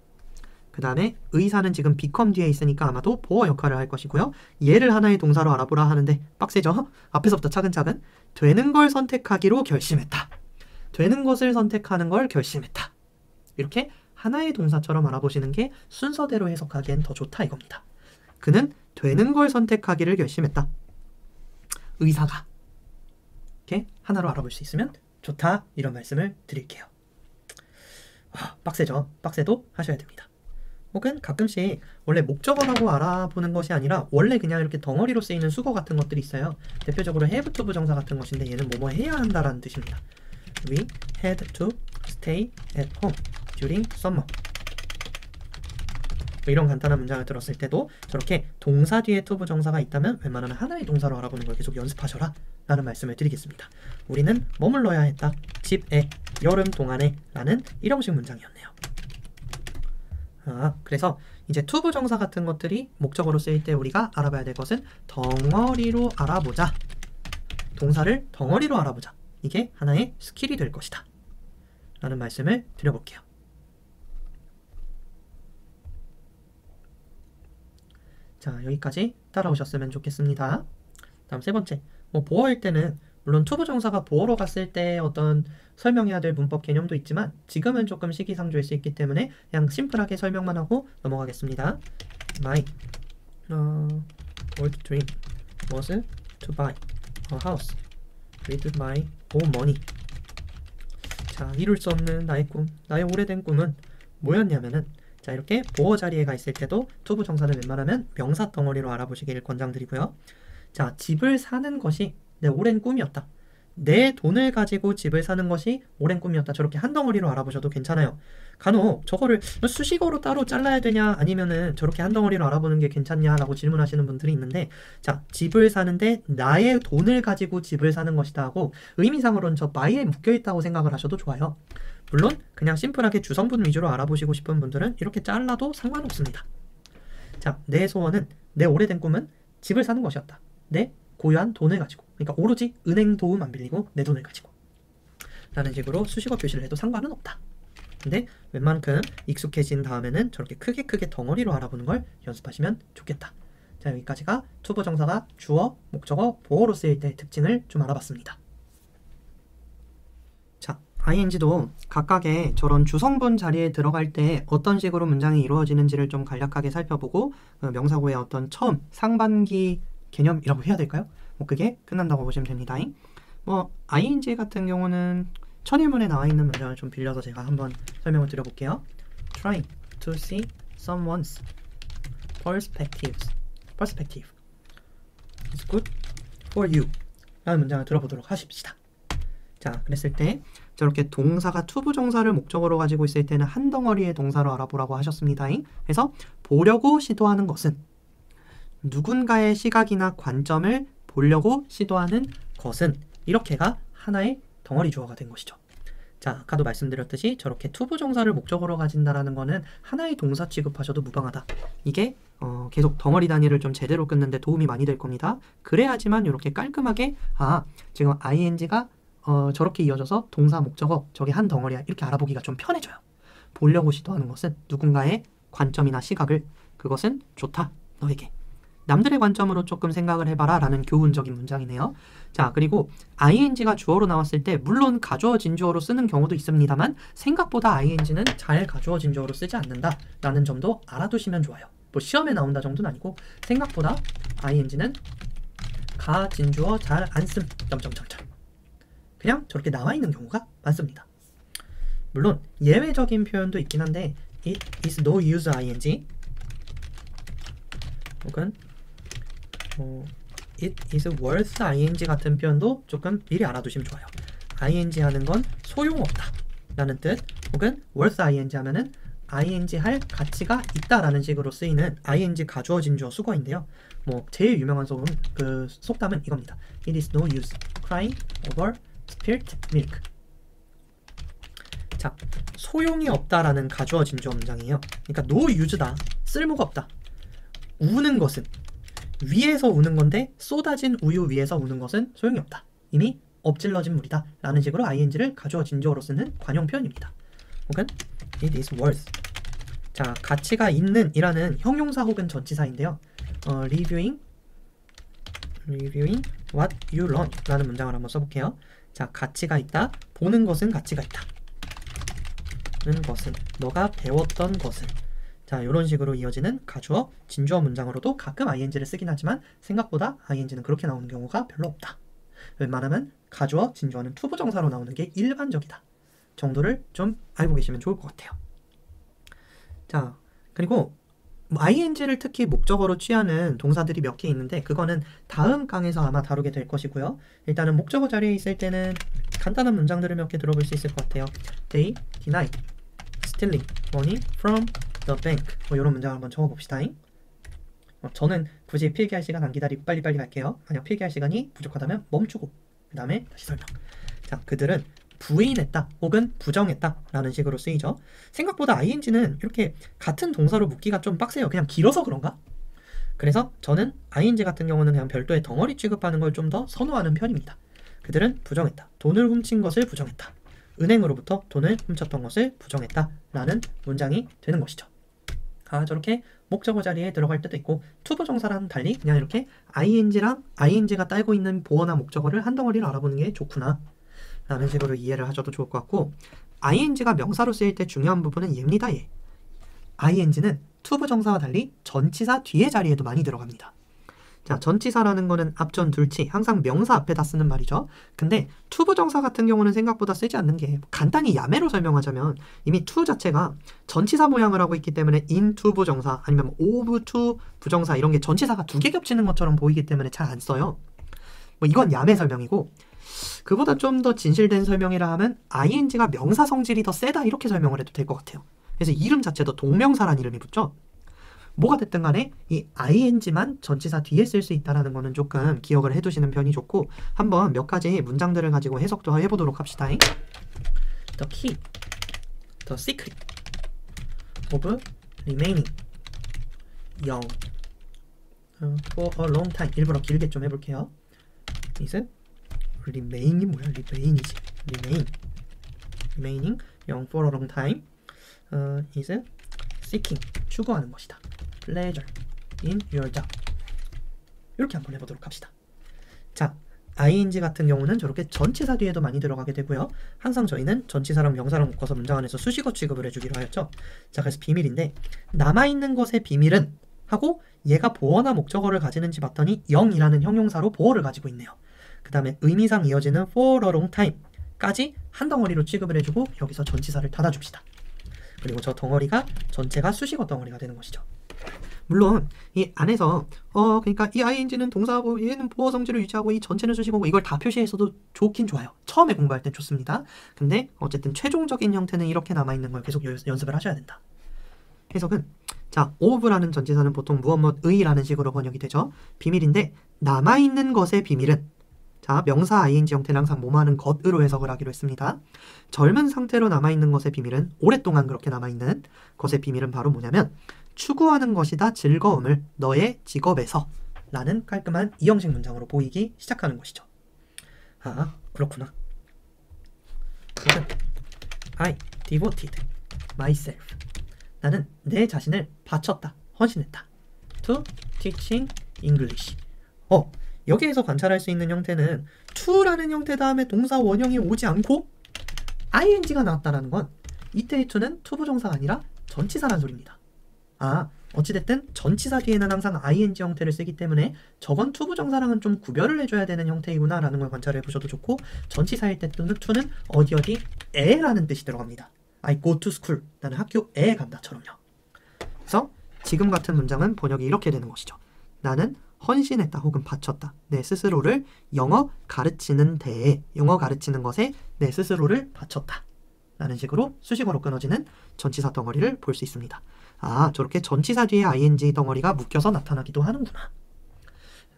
그 다음에 의사는 지금 become 뒤에 있으니까 아마도 보어 역할을 할 것이고요. 얘를 하나의 동사로 알아보라 하는데 빡세죠? 앞에서부터 차근차근 되는 걸 선택하기로 결심했다. 되는 것을 선택하는 걸 결심했다. 이렇게 하나의 동사처럼 알아보시는 게 순서대로 해석하기엔 더 좋다 이겁니다. 그는 되는 걸 선택하기를 결심했다. 의사가. 이렇게 하나로 알아볼 수 있으면 좋다 이런 말씀을 드릴게요. 빡세죠? 빡세도 하셔야 됩니다. 혹은 가끔씩 원래 목적어라고 알아보는 것이 아니라 원래 그냥 이렇게 덩어리로 쓰이는 수거 같은 것들이 있어요. 대표적으로 have to 부정사 같은 것인데 얘는 뭐뭐 해야 한다라는 뜻입니다. We had to stay at home during summer. 이런 간단한 문장을 들었을 때도 저렇게 동사 뒤에 to 부정사가 있다면 웬만하면 하나의 동사로 알아보는 걸 계속 연습하셔라 라는 말씀을 드리겠습니다. 우리는 머물러야 했다. 집에, 여름 동안에 라는 일형식 문장이었네요. 그래서 이제 to 부정사 같은 것들이 목적어로 쓰일 때 우리가 알아봐야 될 것은 덩어리로 알아보자. 동사를 덩어리로 알아보자. 이게 하나의 스킬이 될 것이다 라는 말씀을 드려볼게요. 자, 여기까지 따라오셨으면 좋겠습니다. 다음 세 번째, 보어일 때는 물론 to 부정사가 보어로 갔을 때 어떤 설명해야 될 문법 개념도 있지만 지금은 조금 시기상조일 수 있기 때문에 그냥 심플하게 설명만 하고 넘어가겠습니다. My old dream was to buy a house with my own money. 자, 이룰 수 없는 나의 꿈, 나의 오래된 꿈은 뭐였냐면은, 자, 이렇게 보어 자리에 가 있을 때도 to 부정사는 웬만하면 명사 덩어리로 알아보시길 권장드리고요. 자, 집을 사는 것이 내 오랜 꿈이었다. 내 돈을 가지고 집을 사는 것이 오랜 꿈이었다. 저렇게 한 덩어리로 알아보셔도 괜찮아요. 간혹 저거를 수식어로 따로 잘라야 되냐 아니면은 저렇게 한 덩어리로 알아보는 게 괜찮냐 라고 질문하시는 분들이 있는데, 자, 집을 사는데 나의 돈을 가지고 집을 사는 것이다 하고 의미상으로는 저 my에 묶여있다고 생각을 하셔도 좋아요. 물론 그냥 심플하게 주성분 위주로 알아보시고 싶은 분들은 이렇게 잘라도 상관없습니다. 자, 내 소원은, 내 오래된 꿈은 집을 사는 것이었다. 내 고유한 돈을 가지고, 그러니까 오로지 은행 도움 안 빌리고 내 돈을 가지고 라는 식으로 수식어 표시를 해도 상관은 없다. 근데 웬만큼 익숙해진 다음에는 저렇게 크게 덩어리로 알아보는 걸 연습하시면 좋겠다. 자, 여기까지가 to 부정사가 주어, 목적어, 보어로 쓰일 때의 특징을 좀 알아봤습니다. 자, ing도 각각의 저런 주성분 자리에 들어갈 때 어떤 식으로 문장이 이루어지는지를 좀 간략하게 살펴보고 명사구의 어떤 처음, 상반기 개념이라고 해야 될까요? 그게 끝난다고 보시면 됩니다. ing 같은 경우는 천일문에 나와 있는 문장을 좀 빌려서 제가 한번 설명을 드려볼게요. Trying to see someone's perspective is good for you 라는 문장을 들어보도록 하십시다. 자, 그랬을 때 저렇게 동사가 to 부정사를 목적으로 가지고 있을 때는 한 덩어리의 동사로 알아보라고 하셨습니다. 그래서 보려고 시도하는 것은 누군가의 시각이나 관점을 보려고 시도하는 것은, 이렇게가 하나의 덩어리 주어가 된 것이죠. 자, 아까도 말씀드렸듯이 저렇게 to 부정사를 목적으로 가진다라는 거는 하나의 동사 취급하셔도 무방하다. 이게 계속 덩어리 단위를 좀 제대로 끊는데 도움이 많이 될 겁니다. 그래야지만 이렇게 깔끔하게 지금 ing가 저렇게 이어져서 동사, 목적어, 저게 한 덩어리야 이렇게 알아보기가 좀 편해져요. 보려고 시도하는 것은 누군가의 관점이나 시각을, 그것은 좋다 너에게. 남들의 관점으로 조금 생각을 해봐라 라는 교훈적인 문장이네요. 자, 그리고 ing가 주어로 나왔을 때 물론 가주어진 주어로 쓰는 경우도 있습니다만 생각보다 ing는 잘 가주어진 주어로 쓰지 않는다 라는 점도 알아두시면 좋아요. 시험에 나온다 정도는 아니고 생각보다 ing는 가진주어 잘 안 씀... 그냥 저렇게 나와 있는 경우가 많습니다. 물론 예외적인 표현도 있긴 한데 it is no use ing 혹은 it is worth ing 같은 표현도 조금 미리 알아두시면 좋아요. ing 하는 건 소용없다 라는 뜻, 혹은 worth ing 하면은 ing 할 가치가 있다 라는 식으로 쓰이는 ing 가주어진 주어 수거인데요. 제일 유명한 속담은 이겁니다. It is no use crying over spilt milk. 자, 소용이 없다라는 가주어진 주어 문장이에요. 그러니까 no use다, 쓸모가 없다. 우는 것은, 위에서 우는 건데 쏟아진 우유 위에서 우는 것은 소용이 없다. 이미 엎질러진 물이다 라는 식으로 ing를 가주어진 주어로 쓰는 관용 표현입니다. 혹은 it is worth. 자, 가치가 있는 이라는 형용사 혹은 전치사인데요. reviewing what you learn 라는 문장을 한번 써볼게요. 자, 가치가 있다. 보는 것은 가치가 있다. 는 것은, 너가 배웠던 것은. 자, 이런 식으로 이어지는 가주어, 진주어 문장으로도 가끔 ing를 쓰긴 하지만 생각보다 ing는 그렇게 나오는 경우가 별로 없다. 웬만하면 가주어, 진주어는 to 부정사로 나오는 게 일반적이다 정도를 좀 알고 계시면 좋을 것 같아요. 자, 그리고 ing를 특히 목적어로 취하는 동사들이 몇 개 있는데 그거는 다음 강에서 아마 다루게 될 것이고요. 일단은 목적어 자리에 있을 때는 간단한 문장들을 몇 개 들어볼 수 있을 것 같아요. They denied stealing money from the bank. 뭐 이런 문장을 한번 적어봅시다. 저는 굳이 필기할 시간 안 기다리고 빨리빨리 갈게요. 만약 필기할 시간이 부족하다면 멈추고 그 다음에 다시 설명. 자, 그들은 부인했다 혹은 부정했다 라는 식으로 쓰이죠. 생각보다 ing는 이렇게 같은 동사로 묶기가 좀 빡세요. 그냥 길어서 그런가? 그래서 저는 ing 같은 경우는 그냥 별도의 덩어리 취급하는 걸 좀 더 선호하는 편입니다. 그들은 부정했다. 돈을 훔친 것을 부정했다. 은행으로부터 돈을 훔쳤던 것을 부정했다 라는 문장이 되는 것이죠. 저렇게 목적어 자리에 들어갈 때도 있고 투부정사랑 달리 그냥 이렇게 ing랑 ing가 딸고 있는 보어나 목적어를 한 덩어리로 알아보는 게 좋구나 라는 식으로 이해를 하셔도 좋을 것 같고, ing가 명사로 쓰일 때 중요한 부분은 얘입니다. 얘. ing는 투부정사와 달리 전치사 뒤에 자리에도 많이 들어갑니다. 자, 전치사라는 거는 앞전 둘치 항상 명사 앞에다 쓰는 말이죠. 근데 투부정사 같은 경우는 생각보다 쓰지 않는 게, 간단히 야매로 설명하자면 이미 to 자체가 전치사 모양을 하고 있기 때문에 in to 부정사 아니면 of to 부정사 이런 게 전치사가 두 개 겹치는 것처럼 보이기 때문에 잘 안 써요. 뭐 이건 야매 설명이고, 그보다 좀 더 진실된 설명이라 하면 ing가 명사 성질이 더 세다 이렇게 설명을 해도 될 것 같아요. 그래서 이름 자체도 동명사란 이름이 붙죠. 뭐가 됐든 간에 이 ing만 전치사 뒤에 쓸 수 있다는 거는 조금 기억을 해두시는 편이 좋고, 한번 몇 가지 문장들을 가지고 해석도 해보도록 합시다. The key, the secret of remaining young for a long time. 일부러 길게 좀 해볼게요. is remain이 뭐야? remain이지. remaining young for a long time is seeking, 추구하는 것이다. pleasure in your job. 이렇게 한번 해보도록 합시다. 자, ing 같은 경우는 저렇게 전치사 뒤에도 많이 들어가게 되고요. 항상 저희는 전치사랑 명사랑 묶어서 문장 안에서 수식어 취급을 해주기로 하였죠. 자, 그래서 비밀인데, 남아있는 것의 비밀은 하고 얘가 보어나 목적어를 가지는지 봤더니 0이라는 형용사로 보어를 가지고 있네요. 그 다음에 의미상 이어지는 for a long time 까지 한 덩어리로 취급을 해주고 여기서 전치사를 닫아줍시다. 그리고 저 덩어리가 전체가 수식어 덩어리가 되는 것이죠. 물론 이 안에서 그러니까 이 ing는 동사고 얘는 보어 성질을 유지하고 이 전체는 수식어고 이걸 다 표시했어도 좋긴 좋아요. 처음에 공부할 땐 좋습니다. 근데 어쨌든 최종적인 형태는 이렇게 남아있는 걸 계속 연습을 하셔야 된다. 해석은, 자, of라는 전치사는 보통 무엇의라는 식으로 번역이 되죠. 비밀인데 남아있는 것의 비밀은, 자, 명사 ing 형태는 항상 뭐뭐하는 것으로 해석을 하기로 했습니다. 젊은 상태로 남아있는 것의 비밀은, 오랫동안 그렇게 남아있는 것의 비밀은 바로 뭐냐면 추구하는 것이다 즐거움을 너의 직업에서 라는 깔끔한 이형식 문장으로 보이기 시작하는 것이죠. 그렇구나. I devoted myself. 나는 내 자신을 바쳤다, 헌신했다. To teaching English. 여기에서 관찰할 수 있는 형태는 to라는 형태 다음에 동사 원형이 오지 않고 ing가 나왔다는 건 이때의 to는 투부정사가 아니라 전치사란 소리입니다. 어찌됐든 전치사 뒤에는 항상 ing 형태를 쓰기 때문에 저건 투부정사랑은 좀 구별을 해줘야 되는 형태이구나 라는 걸 관찰해 보셔도 좋고, 전치사일 때 to는 어디에 라는 뜻이 들어갑니다. I go to school. 나는 학교에 간다처럼요. 그래서 지금 같은 문장은 번역이 이렇게 되는 것이죠. 나는 헌신했다 혹은 바쳤다. 내 스스로를 영어 가르치는 데에, 영어 가르치는 것에 내 스스로를 바쳤다 라는 식으로 수식어로 끊어지는 전치사 덩어리를 볼 수 있습니다. 저렇게 전치사 뒤에 ing 덩어리가 묶여서 나타나기도 하는구나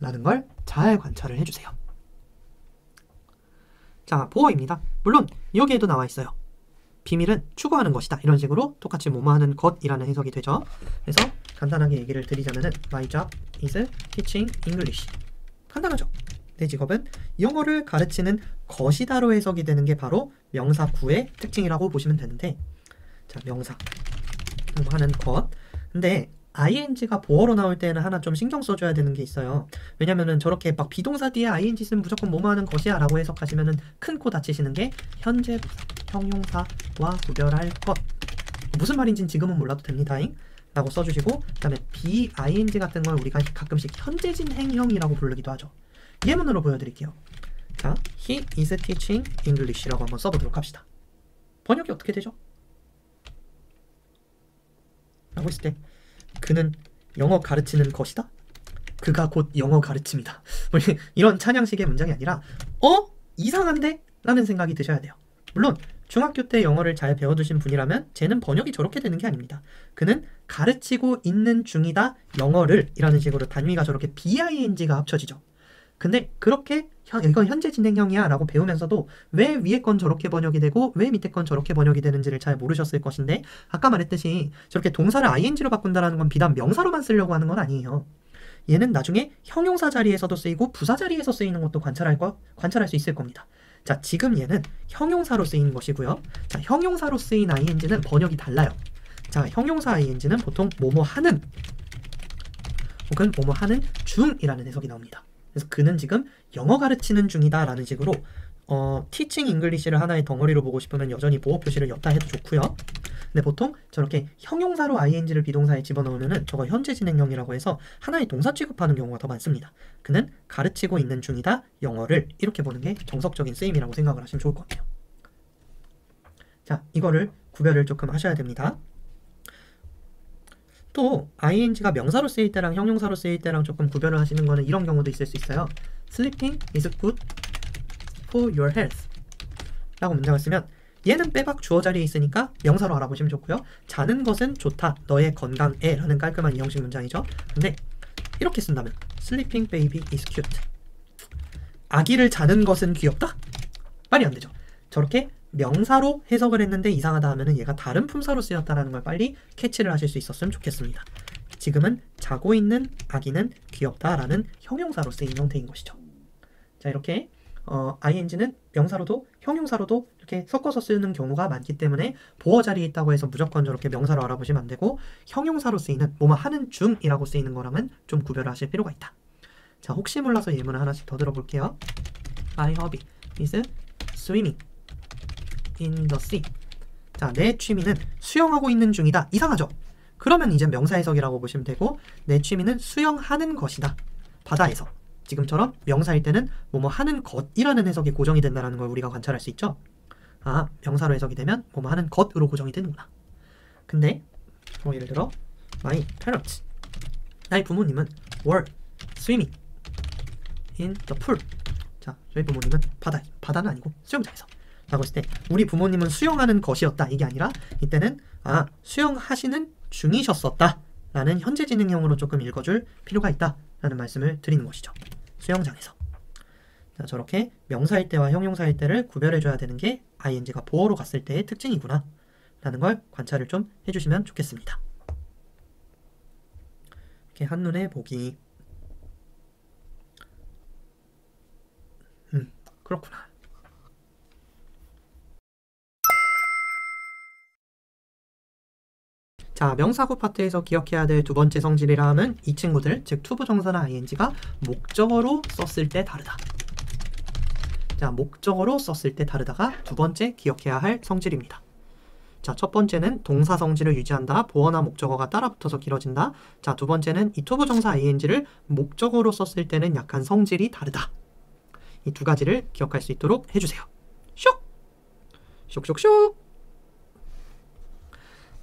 라는 걸 잘 관찰을 해주세요. 자, 보어입니다. 물론 여기에도 나와 있어요. 비밀은 추구하는 것이다. 이런 식으로 똑같이 뭐뭐하는 것이라는 해석이 되죠. 그래서 간단하게 얘기를 드리자면은 My job is teaching English. 간단하죠? 내 직업은 영어를 가르치는 것이다로 해석이 되는 게 바로 명사 구의 특징이라고 보시면 되는데, 자, 명사 하는 것. 근데 ing가 보어로 나올 때는 하나 좀 신경 써줘야 되는 게 있어요. 왜냐면은 저렇게 막 비동사 뒤에 ing 쓰면 무조건 뭐뭐하는 것이야 라고 해석하시면은 큰 코 다치시는 게 현재 부사, 형용사와 구별할 것. 무슨 말인지는 지금은 몰라도 됩니다 라고 써주시고, 그 다음에 BING 같은 걸 우리가 가끔씩 현재진 행형이라고 부르기도 하죠. 예문으로 보여드릴게요. 자, He is teaching English라고 한번 써보도록 합시다. 번역이 어떻게 되죠? 라고 했을 때 그는 영어 가르치는 것이다? 그가 곧 영어 가르칩니다. 이런 찬양식의 문장이 아니라 이상한데? 라는 생각이 드셔야 돼요. 물론 중학교 때 영어를 잘 배워두신 분이라면 쟤는 번역이 저렇게 되는 게 아닙니다. 그는 가르치고 있는 중이다 영어를 이라는 식으로 단위가 저렇게 BING가 합쳐지죠. 근데 그렇게 이건 현재 진행형이야 라고 배우면서도 왜 위에 건 저렇게 번역이 되고 왜 밑에 건 저렇게 번역이 되는지를 잘 모르셨을 것인데, 아까 말했듯이 저렇게 동사를 ING로 바꾼다는 건 비단 명사로만 쓰려고 하는 건 아니에요. 얘는 나중에 형용사 자리에서도 쓰이고 부사 자리에서 쓰이는 것도 관찰할 수 있을 겁니다. 자, 지금 얘는 형용사로 쓰이는 것이고요. 자, 형용사로 쓰인 ING는 번역이 달라요. 자, 형용사 ING는 보통 뭐뭐 하는 혹은 뭐뭐 하는 중이라는 해석이 나옵니다. 그래서 그는 지금 영어 가르치는 중이다 라는 식으로 teaching English를 하나의 덩어리로 보고 싶으면 여전히 보호 표시를 였다 해도 좋고요. 근데 보통 저렇게 형용사로 ING를 비동사에 집어넣으면은 저거 현재 진행형이라고 해서 하나의 동사 취급하는 경우가 더 많습니다. 그는 가르치고 있는 중이다 영어를 이렇게 보는 게 정석적인 쓰임이라고 생각을 하시면 좋을 것 같아요. 자, 이거를 구별을 조금 하셔야 됩니다. 또 ING가 명사로 쓰일 때랑 형용사로 쓰일 때랑 조금 구별을 하시는 거는 이런 경우도 있을 수 있어요. Sleeping is good for your health 라고 문장을 쓰면 얘는 빼박 주어 자리에 있으니까 명사로 알아보시면 좋고요. 자는 것은 좋다 너의 건강에 라는 깔끔한 이형식 문장이죠. 근데 이렇게 쓴다면 Sleeping baby is cute, 아기를 자는 것은 귀엽다? 말이 안 되죠. 저렇게 명사로 해석을 했는데 이상하다 하면은 얘가 다른 품사로 쓰였다라는 걸 빨리 캐치를 하실 수 있었으면 좋겠습니다. 지금은 자고 있는 아기는 귀엽다라는 형용사로 쓰인 형태인 것이죠. 자, 이렇게 ING는 명사로도 형용사로도 이렇게 섞어서 쓰는 경우가 많기 때문에 보어 자리에 있다고 해서 무조건 저렇게 명사로 알아보시면 안 되고, 형용사로 쓰이는 뭐뭐 하는 중이라고 쓰이는 거랑은 좀 구별을 하실 필요가 있다. 자, 혹시 몰라서 예문을 하나씩 더 들어볼게요. My hobby is swimming in the sea. 자, 내 취미는 수영하고 있는 중이다. 이상하죠? 그러면 이제 명사 해석이라고 보시면 되고, 내 취미는 수영하는 것이다. 바다에서. 지금처럼 명사일 때는 뭐뭐 하는 것이라는 해석이 고정이 된다는 걸 우리가 관찰할 수 있죠. 아, 명사로 해석이 되면 뭐뭐 하는 것으로 고정이 되는구나. 근데 예를 들어 My parents, 나의 부모님은 were swimming in the pool. 자, 저희 부모님은 바다는 아니고 수영장에서 라고 했을 때 우리 부모님은 수영하는 것이었다 이게 아니라 이때는 수영하시는 중이셨었다 라는 현재 진행형으로 조금 읽어줄 필요가 있다 라는 말씀을 드리는 것이죠. 수영장에서. 자, 저렇게 명사일 때와 형용사일 때를 구별해줘야 되는 게 ING가 보어로 갔을 때의 특징이구나 라는 걸 관찰을 좀 해주시면 좋겠습니다. 이렇게 한눈에 보기. 그렇구나. 자, 명사구 파트에서 기억해야 될 두 번째 성질이라 함은 이 친구들, 즉 투부정사나 ING가 목적어로 썼을 때 다르다. 자, 목적어로 썼을 때 다르다가 두 번째 기억해야 할 성질입니다. 자, 첫 번째는 동사 성질을 유지한다. 보어나 목적어가 따라붙어서 길어진다. 자, 두 번째는 이 투부정사 ING를 목적어로 썼을 때는 약간 성질이 다르다. 이 두 가지를 기억할 수 있도록 해주세요. 슉! 슉슉슉!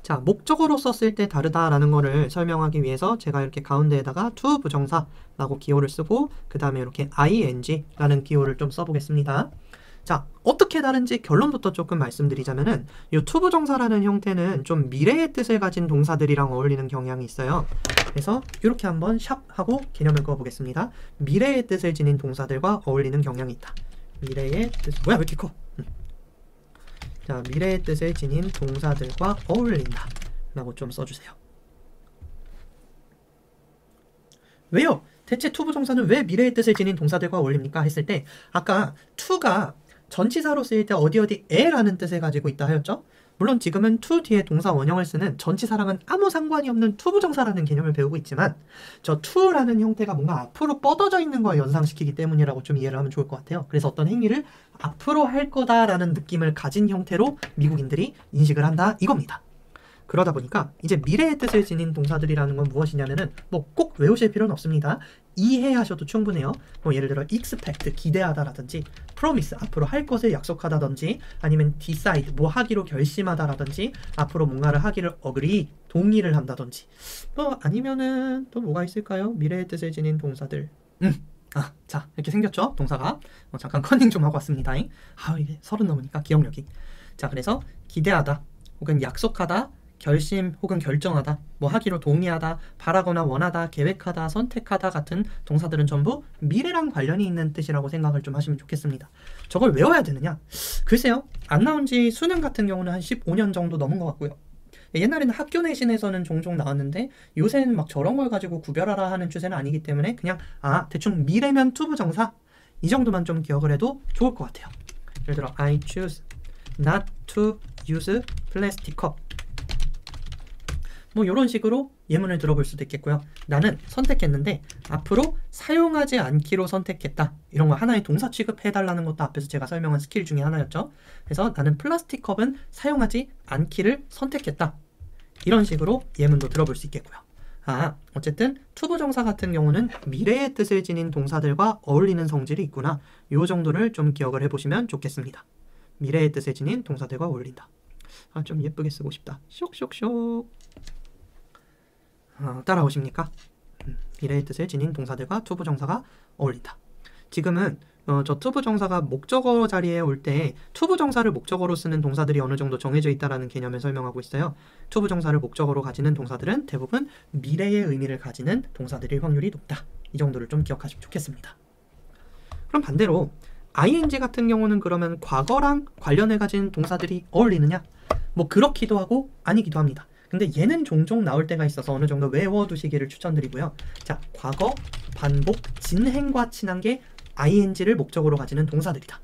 자, 목적어로 썼을 때 다르다라는 거를 설명하기 위해서 제가 이렇게 가운데에다가 to 부정사라고 기호를 쓰고 그 다음에 이렇게 ing라는 기호를 좀 써보겠습니다. 자, 어떻게 다른지 결론부터 조금 말씀드리자면은 이 to 부정사라는 형태는 좀 미래의 뜻을 가진 동사들이랑 어울리는 경향이 있어요. 그래서 이렇게 한번 샵 하고 개념을 그어보겠습니다. 미래의 뜻을 지닌 동사들과 어울리는 경향이 있다. 미래의 뜻, 뭐야 왜 이렇게 커? 자, 미래의 뜻을 지닌 동사들과 어울린다 라고 좀 써주세요. 왜요? 대체 to 부정사는 왜 미래의 뜻을 지닌 동사들과 어울립니까? 했을 때 아까 to가 전치사로 쓰일 때 어디에라는 뜻을 가지고 있다 하였죠? 물론 지금은 to 뒤에 동사 원형을 쓰는 전치사랑은 아무 상관이 없는 to 부정사라는 개념을 배우고 있지만 저 to라는 형태가 뭔가 앞으로 뻗어져 있는 걸 연상시키기 때문이라고 좀 이해를 하면 좋을 것 같아요. 그래서 어떤 행위를 앞으로 할 거다라는 느낌을 가진 형태로 미국인들이 인식을 한다 이겁니다. 그러다 보니까 이제 미래의 뜻을 지닌 동사들이라는 건 무엇이냐면은 뭐 꼭 외우실 필요는 없습니다. 이해하셔도 충분해요. 뭐 예를 들어 expect 기대하다라든지 promise 앞으로 할 것을 약속하다든지 아니면 decide 뭐 하기로 결심하다라든지 앞으로 뭔가를 하기를 agree 동의를 한다든지 뭐 아니면은 또 뭐가 있을까요? 미래의 뜻을 지닌 동사들. 자, 이렇게 생겼죠? 동사가. 잠깐 컨닝 좀 하고 왔습니다. 이게 30 넘으니까 기억력이. 자, 그래서 기대하다 혹은 약속하다, 결심 혹은 결정하다, 뭐 하기로 동의하다, 바라거나 원하다, 계획하다, 선택하다 같은 동사들은 전부 미래랑 관련이 있는 뜻이라고 생각을 좀 하시면 좋겠습니다. 저걸 외워야 되느냐? 글쎄요. 안 나온 지 수능 같은 경우는 한 15년 정도 넘은 것 같고요. 옛날에는 학교 내신에서는 종종 나왔는데 요새는 막 저런 걸 가지고 구별하라 하는 추세는 아니기 때문에 그냥 대충 미래면 투부 정사 이 정도만 좀 기억을 해도 좋을 것 같아요. 예를 들어 I choose not to use plastic cup, 뭐 이런 식으로 예문을 들어볼 수도 있겠고요. 나는 선택했는데 앞으로 사용하지 않기로 선택했다. 이런 거 하나의 동사 취급해달라는 것도 앞에서 제가 설명한 스킬 중에 하나였죠. 그래서 나는 플라스틱 컵은 사용하지 않기를 선택했다. 이런 식으로 예문도 들어볼 수 있겠고요. 어쨌든 투부정사 같은 경우는 미래의 뜻을 지닌 동사들과 어울리는 성질이 있구나. 이 정도를 좀 기억을 해보시면 좋겠습니다. 미래의 뜻을 지닌 동사들과 어울린다. 좀 예쁘게 쓰고 싶다. 쇽쇽쇽. 따라오십니까? 미래의 뜻을 지닌 동사들과 투부정사가 어울린다. 지금은 저 투부정사가 목적어 자리에 올 때 투부정사를 목적어로 쓰는 동사들이 어느 정도 정해져 있다는 개념을 설명하고 있어요. 투부정사를 목적어로 가지는 동사들은 대부분 미래의 의미를 가지는 동사들일 확률이 높다. 이 정도를 좀 기억하시면 좋겠습니다. 그럼 반대로 ing 같은 경우는 그러면 과거랑 관련해 가진 동사들이 어울리느냐? 뭐 그렇기도 하고 아니기도 합니다. 근데 얘는 종종 나올 때가 있어서 어느 정도 외워두시기를 추천드리고요. 자, 과거, 반복, 진행과 친한 게 ing를 목적으로 가지는 동사들이다.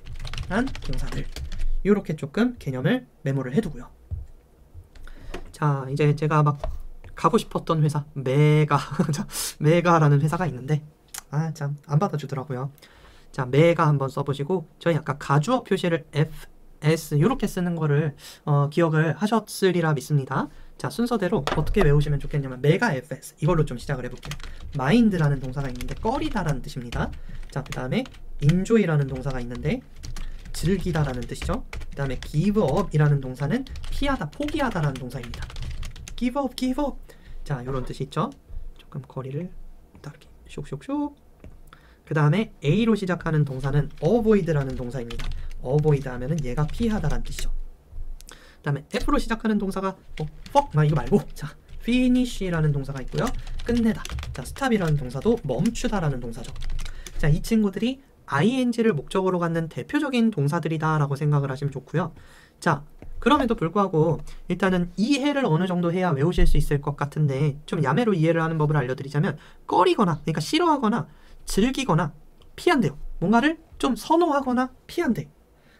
란 동사들. 이렇게 조금 개념을 메모를 해두고요. 자, 이제 제가 막 가고 싶었던 회사, 메가라는 회사가 있는데 참 안 받아주더라고요. 자, 메가 한번 써보시고 저희 아까 가주어 표시를 FS 이렇게 쓰는 거를 기억을 하셨으리라 믿습니다. 자, 순서대로 어떻게 외우시면 좋겠냐면 메가 FS 이걸로 좀 시작을 해볼게요. mind라는 동사가 있는데 꺼리다라는 뜻입니다. 자, 그 다음에 enjoy라는 동사가 있는데 즐기다라는 뜻이죠. 그 다음에 give up이라는 동사는 피하다, 포기하다라는 동사입니다. give up. 자, 이런 뜻이 있죠. 조금 거리를 다르게 쇽쇽쇽. 그 다음에 A로 시작하는 동사는 avoid라는 동사입니다. avoid 하면은 얘가 피하다라는 뜻이죠. 그 다음에 F로 시작하는 동사가 fuck, 이거 말고 자, finish라는 동사가 있고요. 끝내다. 자, stop이라는 동사도 멈추다라는 동사죠. 자, 이 친구들이 ing를 목적으로 갖는 대표적인 동사들이다 라고 생각을 하시면 좋고요. 자, 그럼에도 불구하고 일단은 이해를 어느 정도 해야 외우실 수 있을 것 같은데 좀 야매로 이해를 하는 법을 알려드리자면 꺼리거나, 그러니까 싫어하거나 즐기거나 피한대요. 뭔가를 좀 선호하거나 피한대.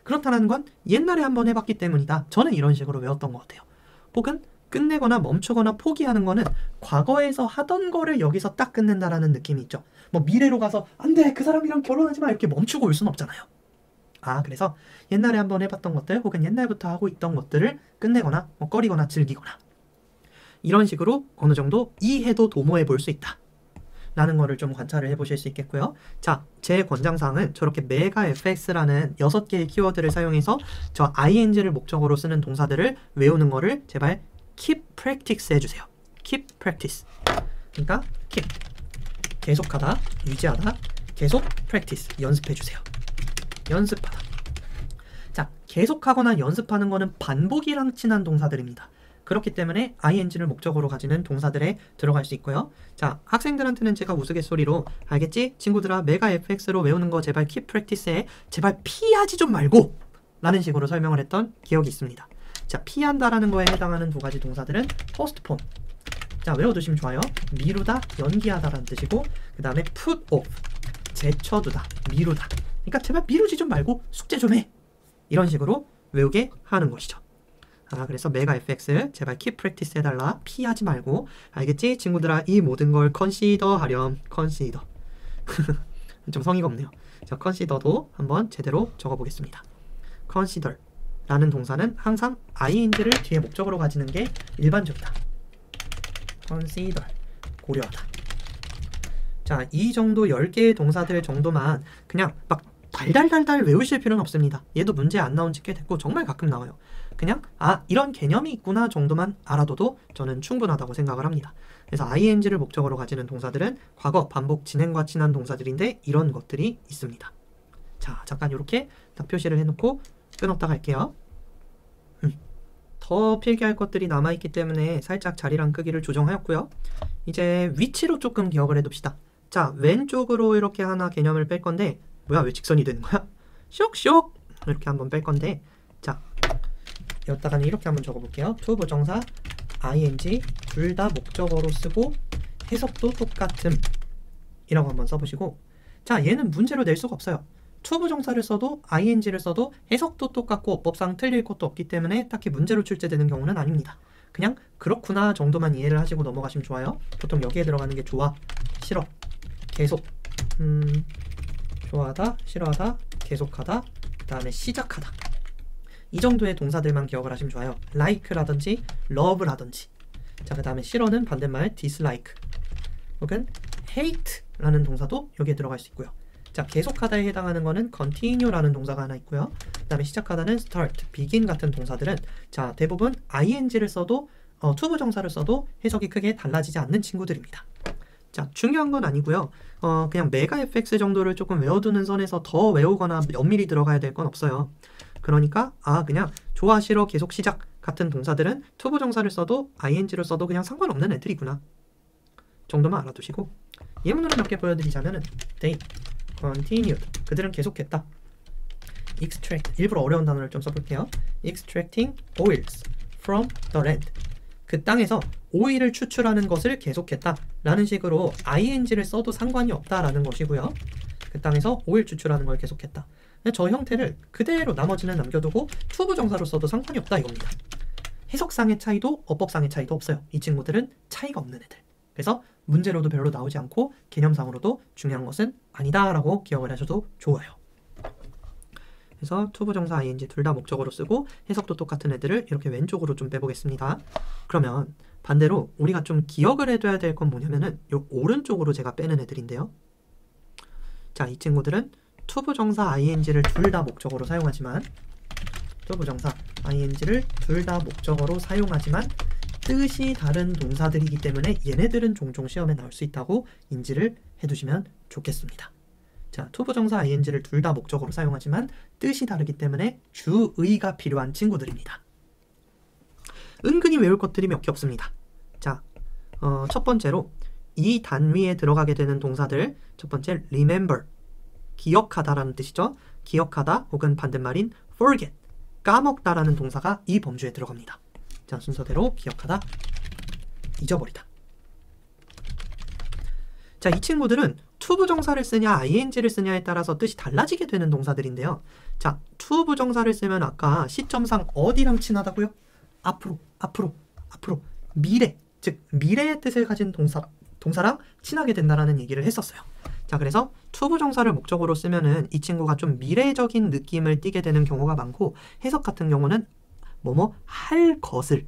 그렇다는 건 옛날에 한번 해봤기 때문이다. 저는 이런 식으로 외웠던 것 같아요. 혹은 끝내거나 멈추거나 포기하는 거는 과거에서 하던 거를 여기서 딱 끝낸다라는 느낌이 있죠. 뭐 미래로 가서 안 돼, 그 사람이랑 결혼하지 마 이렇게 멈추고 올 순 없잖아요. 그래서 옛날에 한번 해봤던 것들 혹은 옛날부터 하고 있던 것들을 끝내거나 뭐 꺼리거나 즐기거나 이런 식으로 어느 정도 이해도 도모해 볼 수 있다 라는 거를 좀 관찰을 해보실 수 있겠고요. 자, 제 권장사항은 저렇게 메가 fx라는 6개의 키워드를 사용해서 저 ing를 목적으로 쓰는 동사들을 외우는 거를 제발 keep practice 해주세요. keep practice. 그러니까 keep 계속하다, 유지하다, 계속 practice 연습해주세요. 연습하다. 자, 계속하거나 연습하는 거는 반복이랑 친한 동사들입니다. 그렇기 때문에 ing를 목적으로 가지는 동사들에 들어갈 수 있고요. 자, 학생들한테는 제가 우스갯소리로 알겠지? 친구들아, 메가 fx로 외우는 거 제발 keep practice에 제발 피하지 좀 말고 라는 식으로 설명을 했던 기억이 있습니다. 자, 피한다라는 거에 해당하는 두 가지 동사들은 postpone. 자, 외워두시면 좋아요. 미루다, 연기하다라는 뜻이고 그 다음에 put off, 제쳐두다, 미루다. 그러니까 제발 미루지 좀 말고 숙제 좀 해. 이런 식으로 외우게 하는 것이죠. 그래서 메가 fx 제발 keep practice 해달라. 피하지 말고. 알겠지? 친구들아, 이 모든 걸 consider 하렴. consider. 좀 성의가 없네요. 자, consider도 한번 제대로 적어보겠습니다. consider 라는 동사는 항상 ing를 뒤에 목적으로 가지는 게 일반적이다. consider, 고려하다. 자, 이 정도 10개의 동사들 정도만 그냥 막 달달달달 외우실 필요는 없습니다. 얘도 문제 안 나온 지 꽤 됐고 정말 가끔 나와요. 그냥 이런 개념이 있구나 정도만 알아둬도 저는 충분하다고 생각을 합니다. 그래서 ing를 목적으로 가지는 동사들은 과거, 반복, 진행과 친한 동사들인데 이런 것들이 있습니다. 자, 잠깐 이렇게 딱 표시를 해놓고 끊었다 갈게요. 더 필기할 것들이 남아있기 때문에 살짝 자리랑 크기를 조정하였고요. 이제 위치로 조금 기억을 해둡시다. 자, 왼쪽으로 이렇게 하나 개념을 뺄 건데 뭐야, 왜 직선이 되는 거야? 쇽쇽 이렇게 한번 뺄 건데, 자, 여기다가는 이렇게 한번 적어볼게요. to 부정사 ing 둘 다 목적어로 쓰고 해석도 똑같음 이라고 한번 써보시고, 자, 얘는 문제로 낼 수가 없어요. to 부정사를 써도 ing를 써도 해석도 똑같고 어법상 틀릴 것도 없기 때문에 딱히 문제로 출제되는 경우는 아닙니다. 그냥 그렇구나 정도만 이해를 하시고 넘어가시면 좋아요. 보통 여기에 들어가는 게 좋아, 싫어, 계속, 좋아하다, 싫어하다, 계속하다, 그 다음에 시작하다, 이 정도의 동사들만 기억을 하시면 좋아요. like라든지 love라든지. 자, 그 다음에 싫어는 반대말 dislike 혹은 hate라는 동사도 여기에 들어갈 수 있고요. 자, 계속하다에 해당하는 거는 continue라는 동사가 하나 있고요. 그 다음에 시작하다는 start, begin 같은 동사들은 자, 대부분 ing를 써도 to 부정사를 써도 해석이 크게 달라지지 않는 친구들입니다. 자, 중요한 건 아니고요. 그냥 메가 fx 정도를 조금 외워두는 선에서 더 외우거나 엄밀히 들어가야 될 건 없어요. 그러니까 그냥 좋아, 싫어, 계속, 시작 같은 동사들은 to 부정사를 써도 ing를 써도 그냥 상관없는 애들이구나 정도만 알아두시고, 예문으로 몇 개 보여드리자면은 they continued, 그들은 계속했다. extract, 일부러 어려운 단어를 좀 써볼게요. extracting oils from the land, 그 땅에서 오일을 추출하는 것을 계속했다 라는 식으로 ing를 써도 상관이 없다라는 것이고요. 그 땅에서 오일 추출하는 걸 계속했다. 저 형태를 그대로 나머지는 남겨두고 to 부정사로 써도 상관이 없다 이겁니다. 해석상의 차이도 어법상의 차이도 없어요. 이 친구들은 차이가 없는 애들. 그래서 문제로도 별로 나오지 않고 개념상으로도 중요한 것은 아니다 라고 기억을 하셔도 좋아요. 그래서 to 부정사 ing 둘 다 목적어로 쓰고 해석도 똑같은 애들을 이렇게 왼쪽으로 좀 빼보겠습니다. 그러면 반대로 우리가 좀 기억을 해둬야 될 건 뭐냐면은 요 오른쪽으로 제가 빼는 애들인데요. 자, 이 친구들은 to 부정사 ing를 둘 다 목적어로 사용하지만 to 부정사 ing를 둘 다 목적어로 사용하지만 뜻이 다른 동사들이기 때문에 얘네들은 종종 시험에 나올 수 있다고 인지를 해두시면 좋겠습니다. 자, to 부정사 ing를 둘 다 목적어로 사용하지만 뜻이 다르기 때문에 주의가 필요한 친구들입니다. 은근히 외울 것들이 몇 개 없습니다. 자, 첫 번째로 이 단위에 들어가게 되는 동사들, 첫 번째 remember, 기억하다라는 뜻이죠. 기억하다 혹은 반대말인 forget, 까먹다라는 동사가 이 범주에 들어갑니다. 자, 순서대로 기억하다, 잊어버리다. 자, 이 친구들은 to 부정사를 쓰냐 ing를 쓰냐에 따라서 뜻이 달라지게 되는 동사들인데요. 자, to 부정사를 쓰면 아까 시점상 어디랑 친하다고요? 앞으로, 앞으로, 앞으로, 미래, 즉 미래의 뜻을 가진 동사랑 친하게 된다라는 얘기를 했었어요. 자, 그래서 to 부정사를 목적으로 쓰면은 이 친구가 좀 미래적인 느낌을 띠게 되는 경우가 많고, 해석 같은 경우는 뭐뭐 할 것을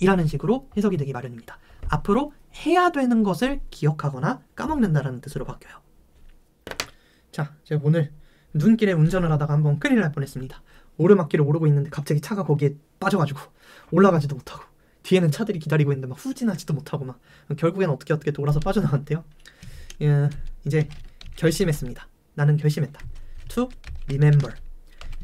이라는 식으로 해석이 되기 마련입니다. 앞으로 해야 되는 것을 기억하거나 까먹는다라는 뜻으로 바뀌어요. 자, 제가 오늘 눈길에 운전을 하다가 한번 큰일 날 뻔했습니다. 오르막길을 오르고 있는데 갑자기 차가 거기에 빠져가지고 올라가지도 못하고, 뒤에는 차들이 기다리고 있는데 막 후진하지도 못하고 막 결국엔 어떻게 돌아서 빠져나왔는데요. 이제 결심했습니다. 나는 결심했다. to remember,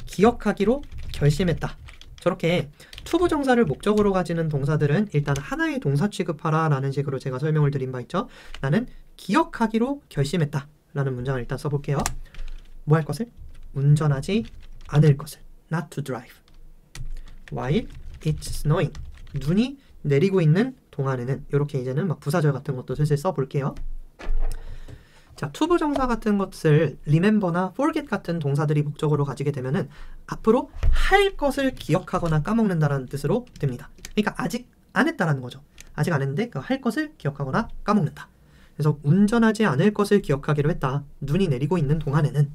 기억하기로 결심했다. 저렇게 to 부정사를 목적으로 가지는 동사들은 일단 하나의 동사 취급하라 라는 식으로 제가 설명을 드린 바 있죠. 나는 기억하기로 결심했다 라는 문장을 일단 써볼게요. 뭐 할 것을? 운전하지 않을 것을. not to drive. while it's snowing, 눈이 내리고 있는 동안에는, 이렇게 이제는 막 부사절 같은 것도 슬슬 써볼게요. 자, to 부정사 같은 것을 remember나 forget 같은 동사들이 목적으로 가지게 되면은 앞으로 할 것을 기억하거나 까먹는다라는 뜻으로 됩니다. 그러니까 아직 안 했다라는 거죠. 아직 안 했는데 그 할 것을 기억하거나 까먹는다. 그래서 운전하지 않을 것을 기억하기로 했다. 눈이 내리고 있는 동안에는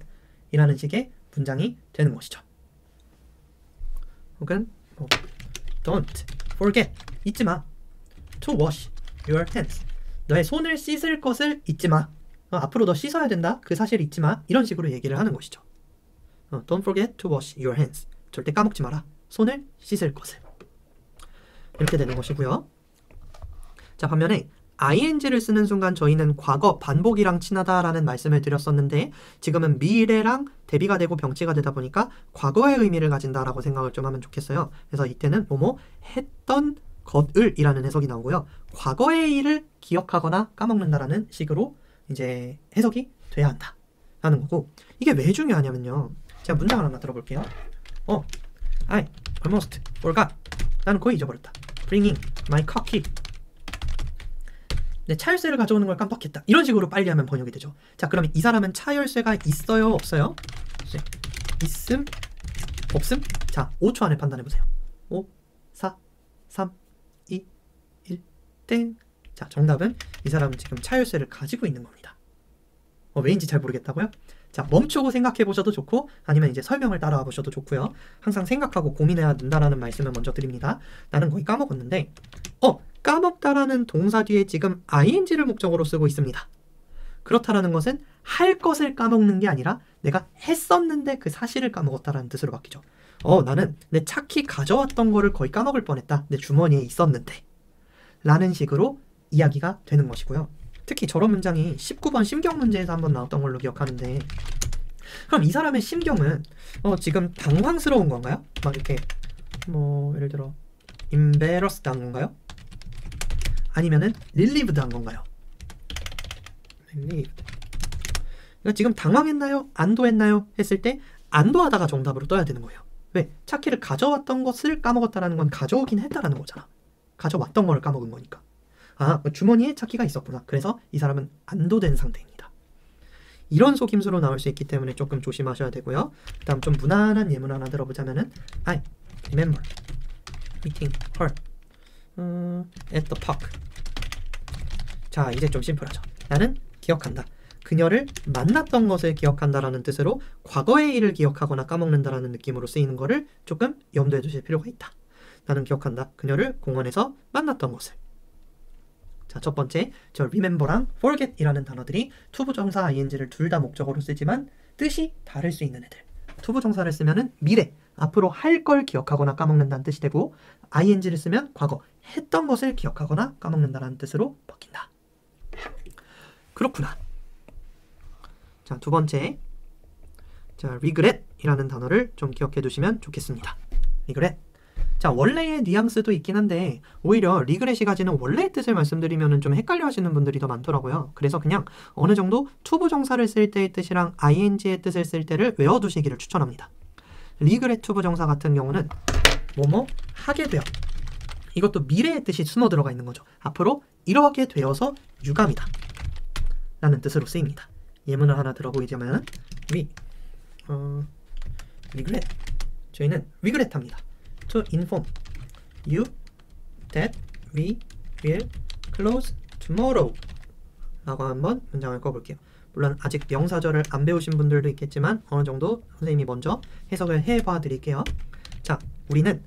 이라는 식의 문장이 되는 것이죠. 혹은 don't forget, 잊지 마. to wash your hands, 너의 손을 씻을 것을 잊지 마. 앞으로 너 씻어야 된다, 그 사실 잊지 마. 이런 식으로 얘기를 하는 것이죠. Don't forget to wash your hands, 절대 까먹지 마라. 손을 씻을 것을. 이렇게 되는 것이고요. 자, 반면에 ing를 쓰는 순간 저희는 과거 반복이랑 친하다라는 말씀을 드렸었는데 지금은 미래랑 대비가 되고 병치가 되다 보니까 과거의 의미를 가진다라고 생각을 좀 하면 좋겠어요. 그래서 이때는 뭐뭐 했던 것을 이라는 해석이 나오고요. 과거의 일을 기억하거나 까먹는다라는 식으로 이제 해석이 돼야 한다 라는 거고, 이게 왜 중요하냐면요. 제가 문장을 하나 들어볼게요. I almost forgot. 나는 거의 잊어버렸다. Bringing my car key. 내 차 열쇠를 가져오는 걸 깜빡했다. 이런 식으로 빨리 하면 번역이 되죠. 자, 그러면 이 사람은 차 열쇠가 있어요? 없어요? 있음? 없음? 자, 5초 안에 판단해보세요. 5, 4, 3, 2, 1, 땡. 자, 정답은 이 사람은 지금 차 열쇠를 가지고 있는 겁니다. 왜인지 잘 모르겠다고요? 자, 멈추고 생각해 보셔도 좋고 아니면 이제 설명을 따라와 보셔도 좋고요. 항상 생각하고 고민해야 된다라는 말씀을 먼저 드립니다. 나는 거의 까먹었는데 까먹다라는 동사 뒤에 지금 ing를 목적으로 쓰고 있습니다. 그렇다라는 것은 할 것을 까먹는 게 아니라 내가 했었는데 그 사실을 까먹었다라는 뜻으로 바뀌죠. 나는 내 차키 가져왔던 거를 거의 까먹을 뻔했다. 내 주머니에 있었는데 라는 식으로 이야기가 되는 것이고요. 특히 저런 문장이 19번 심경 문제에서 한번 나왔던 걸로 기억하는데, 그럼 이 사람의 심경은 지금 당황스러운 건가요? 막 이렇게 예를 들어 embarrassed 한 건가요? 아니면은 relieved 한 건가요? relieved. 그러니까 지금 당황했나요? 안도했나요? 했을 때 안도하다가 정답으로 떠야 되는 거예요. 왜? 차키를 가져왔던 것을 까먹었다라는 건 가져오긴 했다라는 거잖아. 가져왔던 걸 까먹은 거니까. 주머니에 차키가 있었구나. 그래서 이 사람은 안도된 상태입니다. 이런 속임수로 나올 수 있기 때문에 조금 조심하셔야 되고요. 다음 좀 무난한 예문 하나 들어보자면은 I remember meeting her at the park. 자, 이제 좀 심플하죠. 나는 기억한다. 그녀를 만났던 것을 기억한다라는 뜻으로 과거의 일을 기억하거나 까먹는다라는 느낌으로 쓰이는 거를 조금 염두에 두실 필요가 있다. 나는 기억한다. 그녀를 공원에서 만났던 것을. 자, 첫 번째, 저 remember랑 forget이라는 단어들이 투부정사 ing를 둘 다 목적어로 쓰지만 뜻이 다를 수 있는 애들. 투부정사를 쓰면은 미래, 앞으로 할 걸 기억하거나 까먹는다는 뜻이 되고, ing를 쓰면 과거, 했던 것을 기억하거나 까먹는다는 뜻으로 바뀐다. 그렇구나. 자, 두 번째, 자, regret이라는 단어를 좀 기억해 두시면 좋겠습니다. regret. 자, 원래의 뉘앙스도 있긴 한데 오히려 리그렛이 가지는 원래의 뜻을 말씀드리면 좀 헷갈려 하시는 분들이 더 많더라고요. 그래서 그냥 어느 정도 투부정사를 쓸 때의 뜻이랑 ing의 뜻을 쓸 때를 외워두시기를 추천합니다. 리그렛 투부정사 같은 경우는 뭐뭐 하게 되어, 이것도 미래의 뜻이 숨어 들어가 있는 거죠. 앞으로 이러게 되어서 유감이다 라는 뜻으로 쓰입니다. 예문을 하나 들어보자면 regret. 저희는 regret합니다. To inform you that we will close tomorrow 라고 한번 문장을 꺼볼게요. 물론 아직 명사절을 안 배우신 분들도 있겠지만 어느 정도 선생님이 먼저 해석을 해봐 드릴게요. 자, 우리는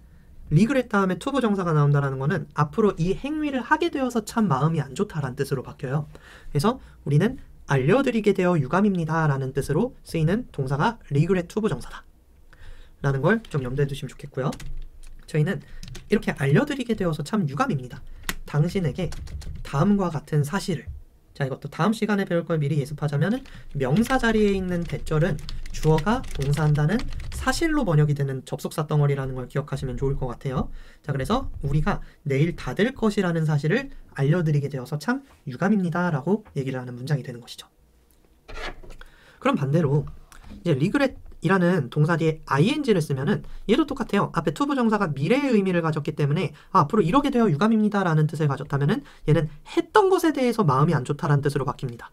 regret 다음에 투부정사가 나온다는 거는 앞으로 이 행위를 하게 되어서 참 마음이 안 좋다라는 뜻으로 바뀌어요. 그래서 우리는 알려드리게 되어 유감입니다 라는 뜻으로 쓰이는 동사가 regret 투부정사다 라는 걸 좀 염두에 두시면 좋겠고요. 저희는 이렇게 알려드리게 되어서 참 유감입니다. 당신에게 다음과 같은 사실을. 자, 이것도 다음 시간에 배울 걸 미리 예습하자면 명사 자리에 있는 대절은 주어가 동사한다는 사실로 번역이 되는 접속사 덩어리라는 걸 기억하시면 좋을 것 같아요. 자, 그래서 우리가 내일 다 될 것이라는 사실을 알려드리게 되어서 참 유감입니다 라고 얘기를 하는 문장이 되는 것이죠. 그럼 반대로 이제 regret 이라는 동사 뒤에 ing를 쓰면은 얘도 똑같아요. 앞에 투부정사가 미래의 의미를 가졌기 때문에 앞으로 이러게 되어 유감입니다 라는 뜻을 가졌다면은 얘는 했던 것에 대해서 마음이 안 좋다라는 뜻으로 바뀝니다.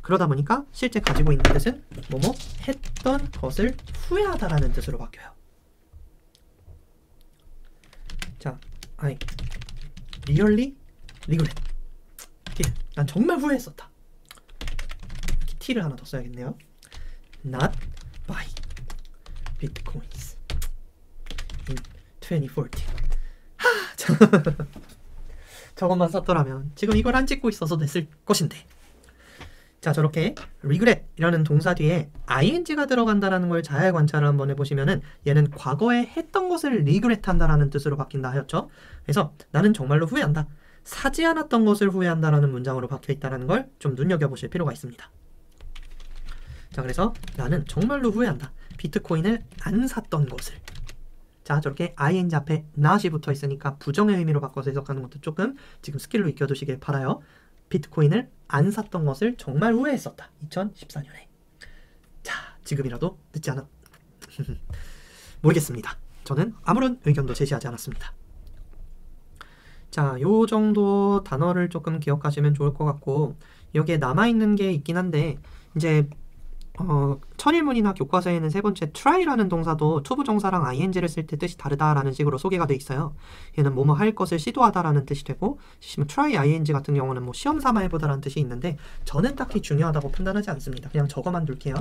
그러다 보니까 실제 가지고 있는 뜻은 뭐뭐 했던 것을 후회하다라는 뜻으로 바뀌어요. 자, I really regret. 난 정말 후회했었다. T를 하나 더 써야겠네요. Not buy bitcoins in 2014. 저것만 썼더라면 지금 이걸 안 찍고 있어서 됐을 것인데. 자, 저렇게 regret 이라는 동사 뒤에 ing가 들어간다는 걸 잘 관찰을 한번 해보시면은 얘는 과거에 했던 것을 regret 한다라는 뜻으로 바뀐다 하였죠. 그래서 나는 정말로 후회한다. 사지 않았던 것을 후회한다라는 문장으로 박혀있다는 걸 좀 눈여겨보실 필요가 있습니다. 자, 그래서 나는 정말로 후회한다. 비트코인을 안 샀던 것을. 자, 저렇게 ing 앞에 not이 붙어 있으니까 부정의 의미로 바꿔서 해석하는 것도 조금 지금 스킬로 익혀두시길 바라요. 비트코인을 안 샀던 것을 정말 후회했었다. 2014년에. 자, 지금이라도 늦지 않았... 모르겠습니다. 저는 아무런 의견도 제시하지 않았습니다. 자, 요 정도 단어를 조금 기억하시면 좋을 것 같고, 여기에 남아있는 게 있긴 한데, 이제 천일문이나 교과서에는 세 번째 try라는 동사도 투부정사랑 ing를 쓸 때 뜻이 다르다라는 식으로 소개가 돼 있어요. 얘는 뭐뭐 할 것을 시도하다라는 뜻이 되고, try ing 같은 경우는 뭐 시험 삼아 해보다라는 뜻이 있는데, 저는 딱히 중요하다고 판단하지 않습니다. 그냥 저거만 둘게요.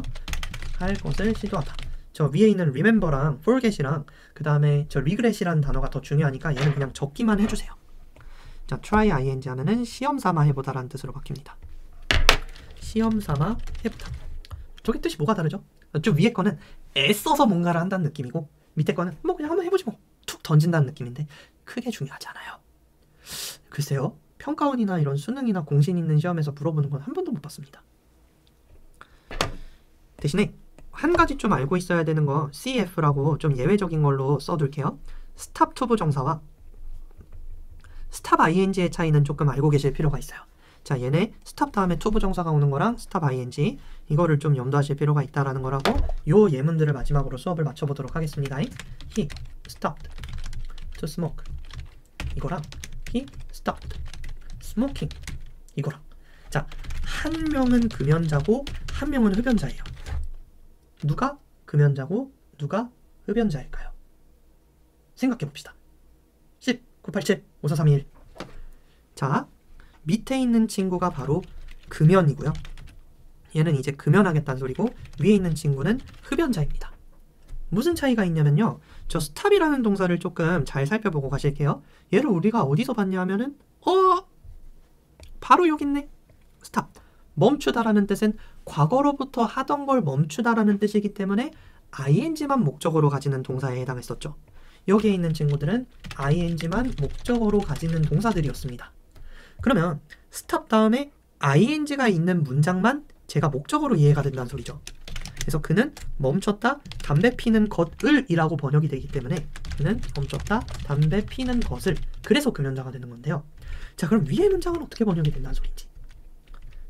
할 것을 시도하다. 저 위에 있는 remember랑 forget이랑 그 다음에 저 regret이라는 단어가 더 중요하니까 얘는 그냥 적기만 해주세요. 자, try ing 하면은 시험 삼아 해보다라는 뜻으로 바뀝니다. 시험 삼아 해보다. 저게 뜻이 뭐가 다르죠? 좀 위에 거는 애써서 뭔가를 한다는 느낌이고, 밑에 거는 뭐 그냥 한번 해보지 뭐 툭 던진다는 느낌인데 크게 중요하지 않아요. 글쎄요, 평가원이나 이런 수능이나 공신 있는 시험에서 물어보는 건 한 번도 못 봤습니다. 대신에 한 가지 좀 알고 있어야 되는 거 CF라고 좀 예외적인 걸로 써둘게요. 스탑 투부정사와 스탑 ing의 차이는 조금 알고 계실 필요가 있어요. 자, 얘네 스탑 다음에 투부정사가 오는 거랑 스탑 ing 이거를 좀 염두하실 필요가 있다라는 거라고 요 예문들을 마지막으로 수업을 마쳐보도록 하겠습니다. He stopped to smoke 이거랑 He stopped smoking 이거랑. 자, 한 명은 금연자고 한 명은 흡연자예요. 누가 금연자고 누가 흡연자일까요? 생각해봅시다. 10, 987, 5431. 자, 밑에 있는 친구가 바로 금연이고요. 얘는 이제 금연하겠다는 소리고, 위에 있는 친구는 흡연자입니다. 무슨 차이가 있냐면요, 저 스탑이라는 동사를 조금 잘 살펴보고 가실게요. 얘를 우리가 어디서 봤냐 하면은 바로 여기 있네. 스탑. 멈추다라는 뜻은 과거로부터 하던 걸 멈추다라는 뜻이기 때문에 ing만 목적어로 가지는 동사에 해당했었죠. 여기에 있는 친구들은 ing만 목적어로 가지는 동사들이었습니다. 그러면 스탑 다음에 ing가 있는 문장만 제가 목적어로 이해가 된다는 소리죠. 그래서 그는 멈췄다 담배 피는 것을 이라고 번역이 되기 때문에 그는 멈췄다 담배 피는 것을, 그래서 금연자가 되는 건데요. 자, 그럼 위의 문장은 어떻게 번역이 된다는 소리인지.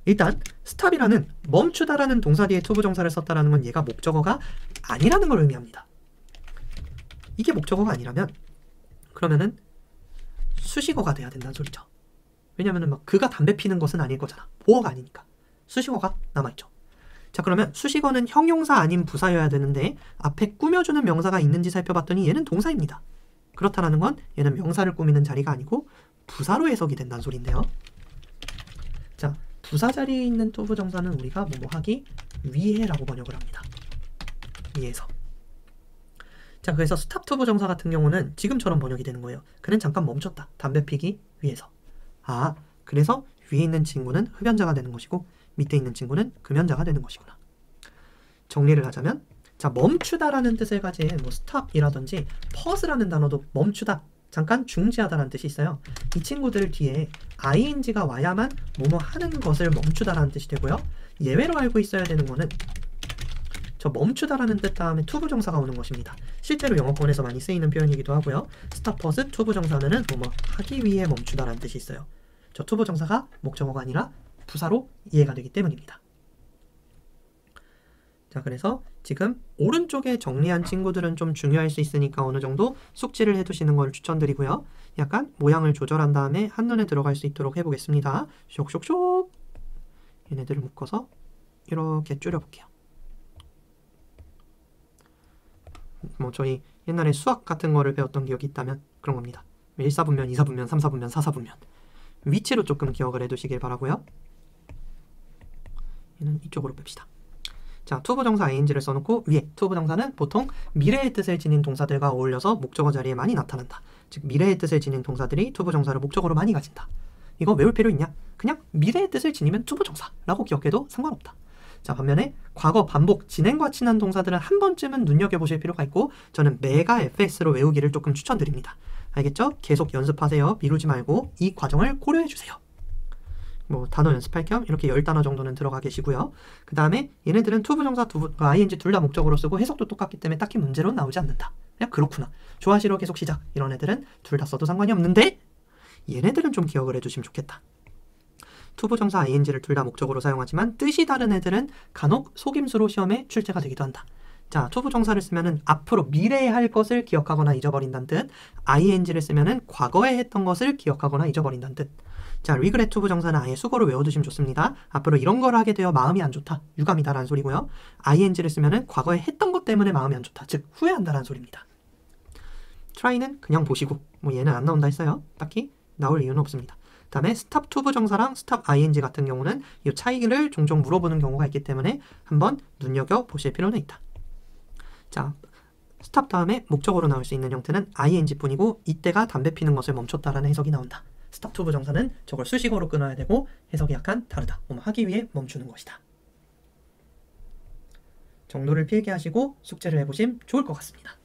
일단 스탑이라는 멈추다라는 동사 뒤에 투부정사를 썼다라는 건 얘가 목적어가 아니라는 걸 의미합니다. 이게 목적어가 아니라면 그러면은 수식어가 돼야 된다는 소리죠. 왜냐면은 막 그가 담배 피는 것은 아닐 거잖아. 보어가 아니니까. 수식어가 남아있죠. 자, 그러면 수식어는 형용사 아닌 부사여야 되는데 앞에 꾸며주는 명사가 있는지 살펴봤더니 얘는 동사입니다. 그렇다라는 건 얘는 명사를 꾸미는 자리가 아니고 부사로 해석이 된다는 소리인데요. 자, 부사 자리에 있는 투부정사는 우리가 뭐뭐 하기 위해라고 번역을 합니다. 위해서. 자, 그래서 스탑 투부정사 같은 경우는 지금처럼 번역이 되는 거예요. 그는 잠깐 멈췄다. 담배 피기 위해서. 아, 그래서 위에 있는 친구는 흡연자가 되는 것이고 밑에 있는 친구는 금연자가 되는 것이구나. 정리를 하자면, 자, 멈추다라는 뜻을 가진 뭐 스탑이라든지 paus라는 단어도 멈추다, 잠깐 중지하다라는 뜻이 있어요. 이 친구들 뒤에 ing가 와야만 뭐뭐 하는 것을 멈추다라는 뜻이 되고요. 예외로 알고 있어야 되는 거는 저 멈추다라는 뜻 다음에 투부정사가 오는 것입니다. 실제로 영어권에서 많이 쓰이는 표현이기도 하고요. stop, pause, 투부정사는 뭐뭐 하기 위해 멈추다라는 뜻이 있어요. 저 투부정사가 목적어가 아니라 부사로 이해가 되기 때문입니다. 자, 그래서 지금 오른쪽에 정리한 친구들은 좀 중요할 수 있으니까 어느 정도 숙지를 해두시는 걸 추천드리고요. 약간 모양을 조절한 다음에 한눈에 들어갈 수 있도록 해보겠습니다. 쇽쇽쇽. 얘네들을 묶어서 이렇게 줄여볼게요. 뭐 저희 옛날에 수학 같은 거를 배웠던 기억이 있다면 그런 겁니다. 1사분면, 2사분면, 3사분면, 4사분면. 위치로 조금 기억을 해두시길 바라고요. 얘는 이쪽으로 뺍시다. 자, 투부정사 ing를 써놓고 위에 투부정사는 보통 미래의 뜻을 지닌 동사들과 어울려서 목적어 자리에 많이 나타난다. 즉 미래의 뜻을 지닌 동사들이 투부정사를 목적어로 많이 가진다. 이거 외울 필요 있냐? 그냥 미래의 뜻을 지니면 투부정사라고 기억해도 상관없다. 자, 반면에 과거, 반복, 진행과 친한 동사들은 한 번쯤은 눈여겨보실 필요가 있고 저는 메가 fs로 외우기를 조금 추천드립니다. 알겠죠? 계속 연습하세요. 미루지 말고 이 과정을 고려해 주세요. 뭐 단어 연습할 겸 이렇게 10단어 정도는 들어가 계시고요. 그 다음에 얘네들은 to 부정사, ing 둘 다 목적으로 쓰고 해석도 똑같기 때문에 딱히 문제로 나오지 않는다. 그냥 그렇구나. 좋아하시러 계속 시작. 이런 애들은 둘 다 써도 상관이 없는데 얘네들은 좀 기억을 해주시면 좋겠다. to 부정사, ing를 둘 다 목적으로 사용하지만 뜻이 다른 애들은 간혹 속임수로 시험에 출제가 되기도 한다. 자, to 부정사를 쓰면은 앞으로 미래에 할 것을 기억하거나 잊어버린다는 뜻, ing를 쓰면은 과거에 했던 것을 기억하거나 잊어버린다는 뜻. 자, regret to 부정사는 아예 수거로 외워두시면 좋습니다. 앞으로 이런 걸 하게 되어 마음이 안 좋다, 유감이다라는 소리고요. ing를 쓰면은 과거에 했던 것 때문에 마음이 안 좋다, 즉 후회한다라는 소리입니다. try는 그냥 보시고 뭐 얘는 안 나온다 했어요. 딱히 나올 이유는 없습니다. 다음에 stop to 부정사랑 stop ing 같은 경우는 이 차이를 종종 물어보는 경우가 있기 때문에 한번 눈여겨보실 필요는 있다. 자, stop 다음에 목적어로 나올 수 있는 형태는 ing 뿐이고 이때가 담배 피는 것을 멈췄다라는 해석이 나온다. stop to 부정사는 저걸 수식어로 끊어야 되고 해석이 약간 다르다. 하기 위해 멈추는 것이다. 정도를 필기하시고 숙제를 해보시면 좋을 것 같습니다.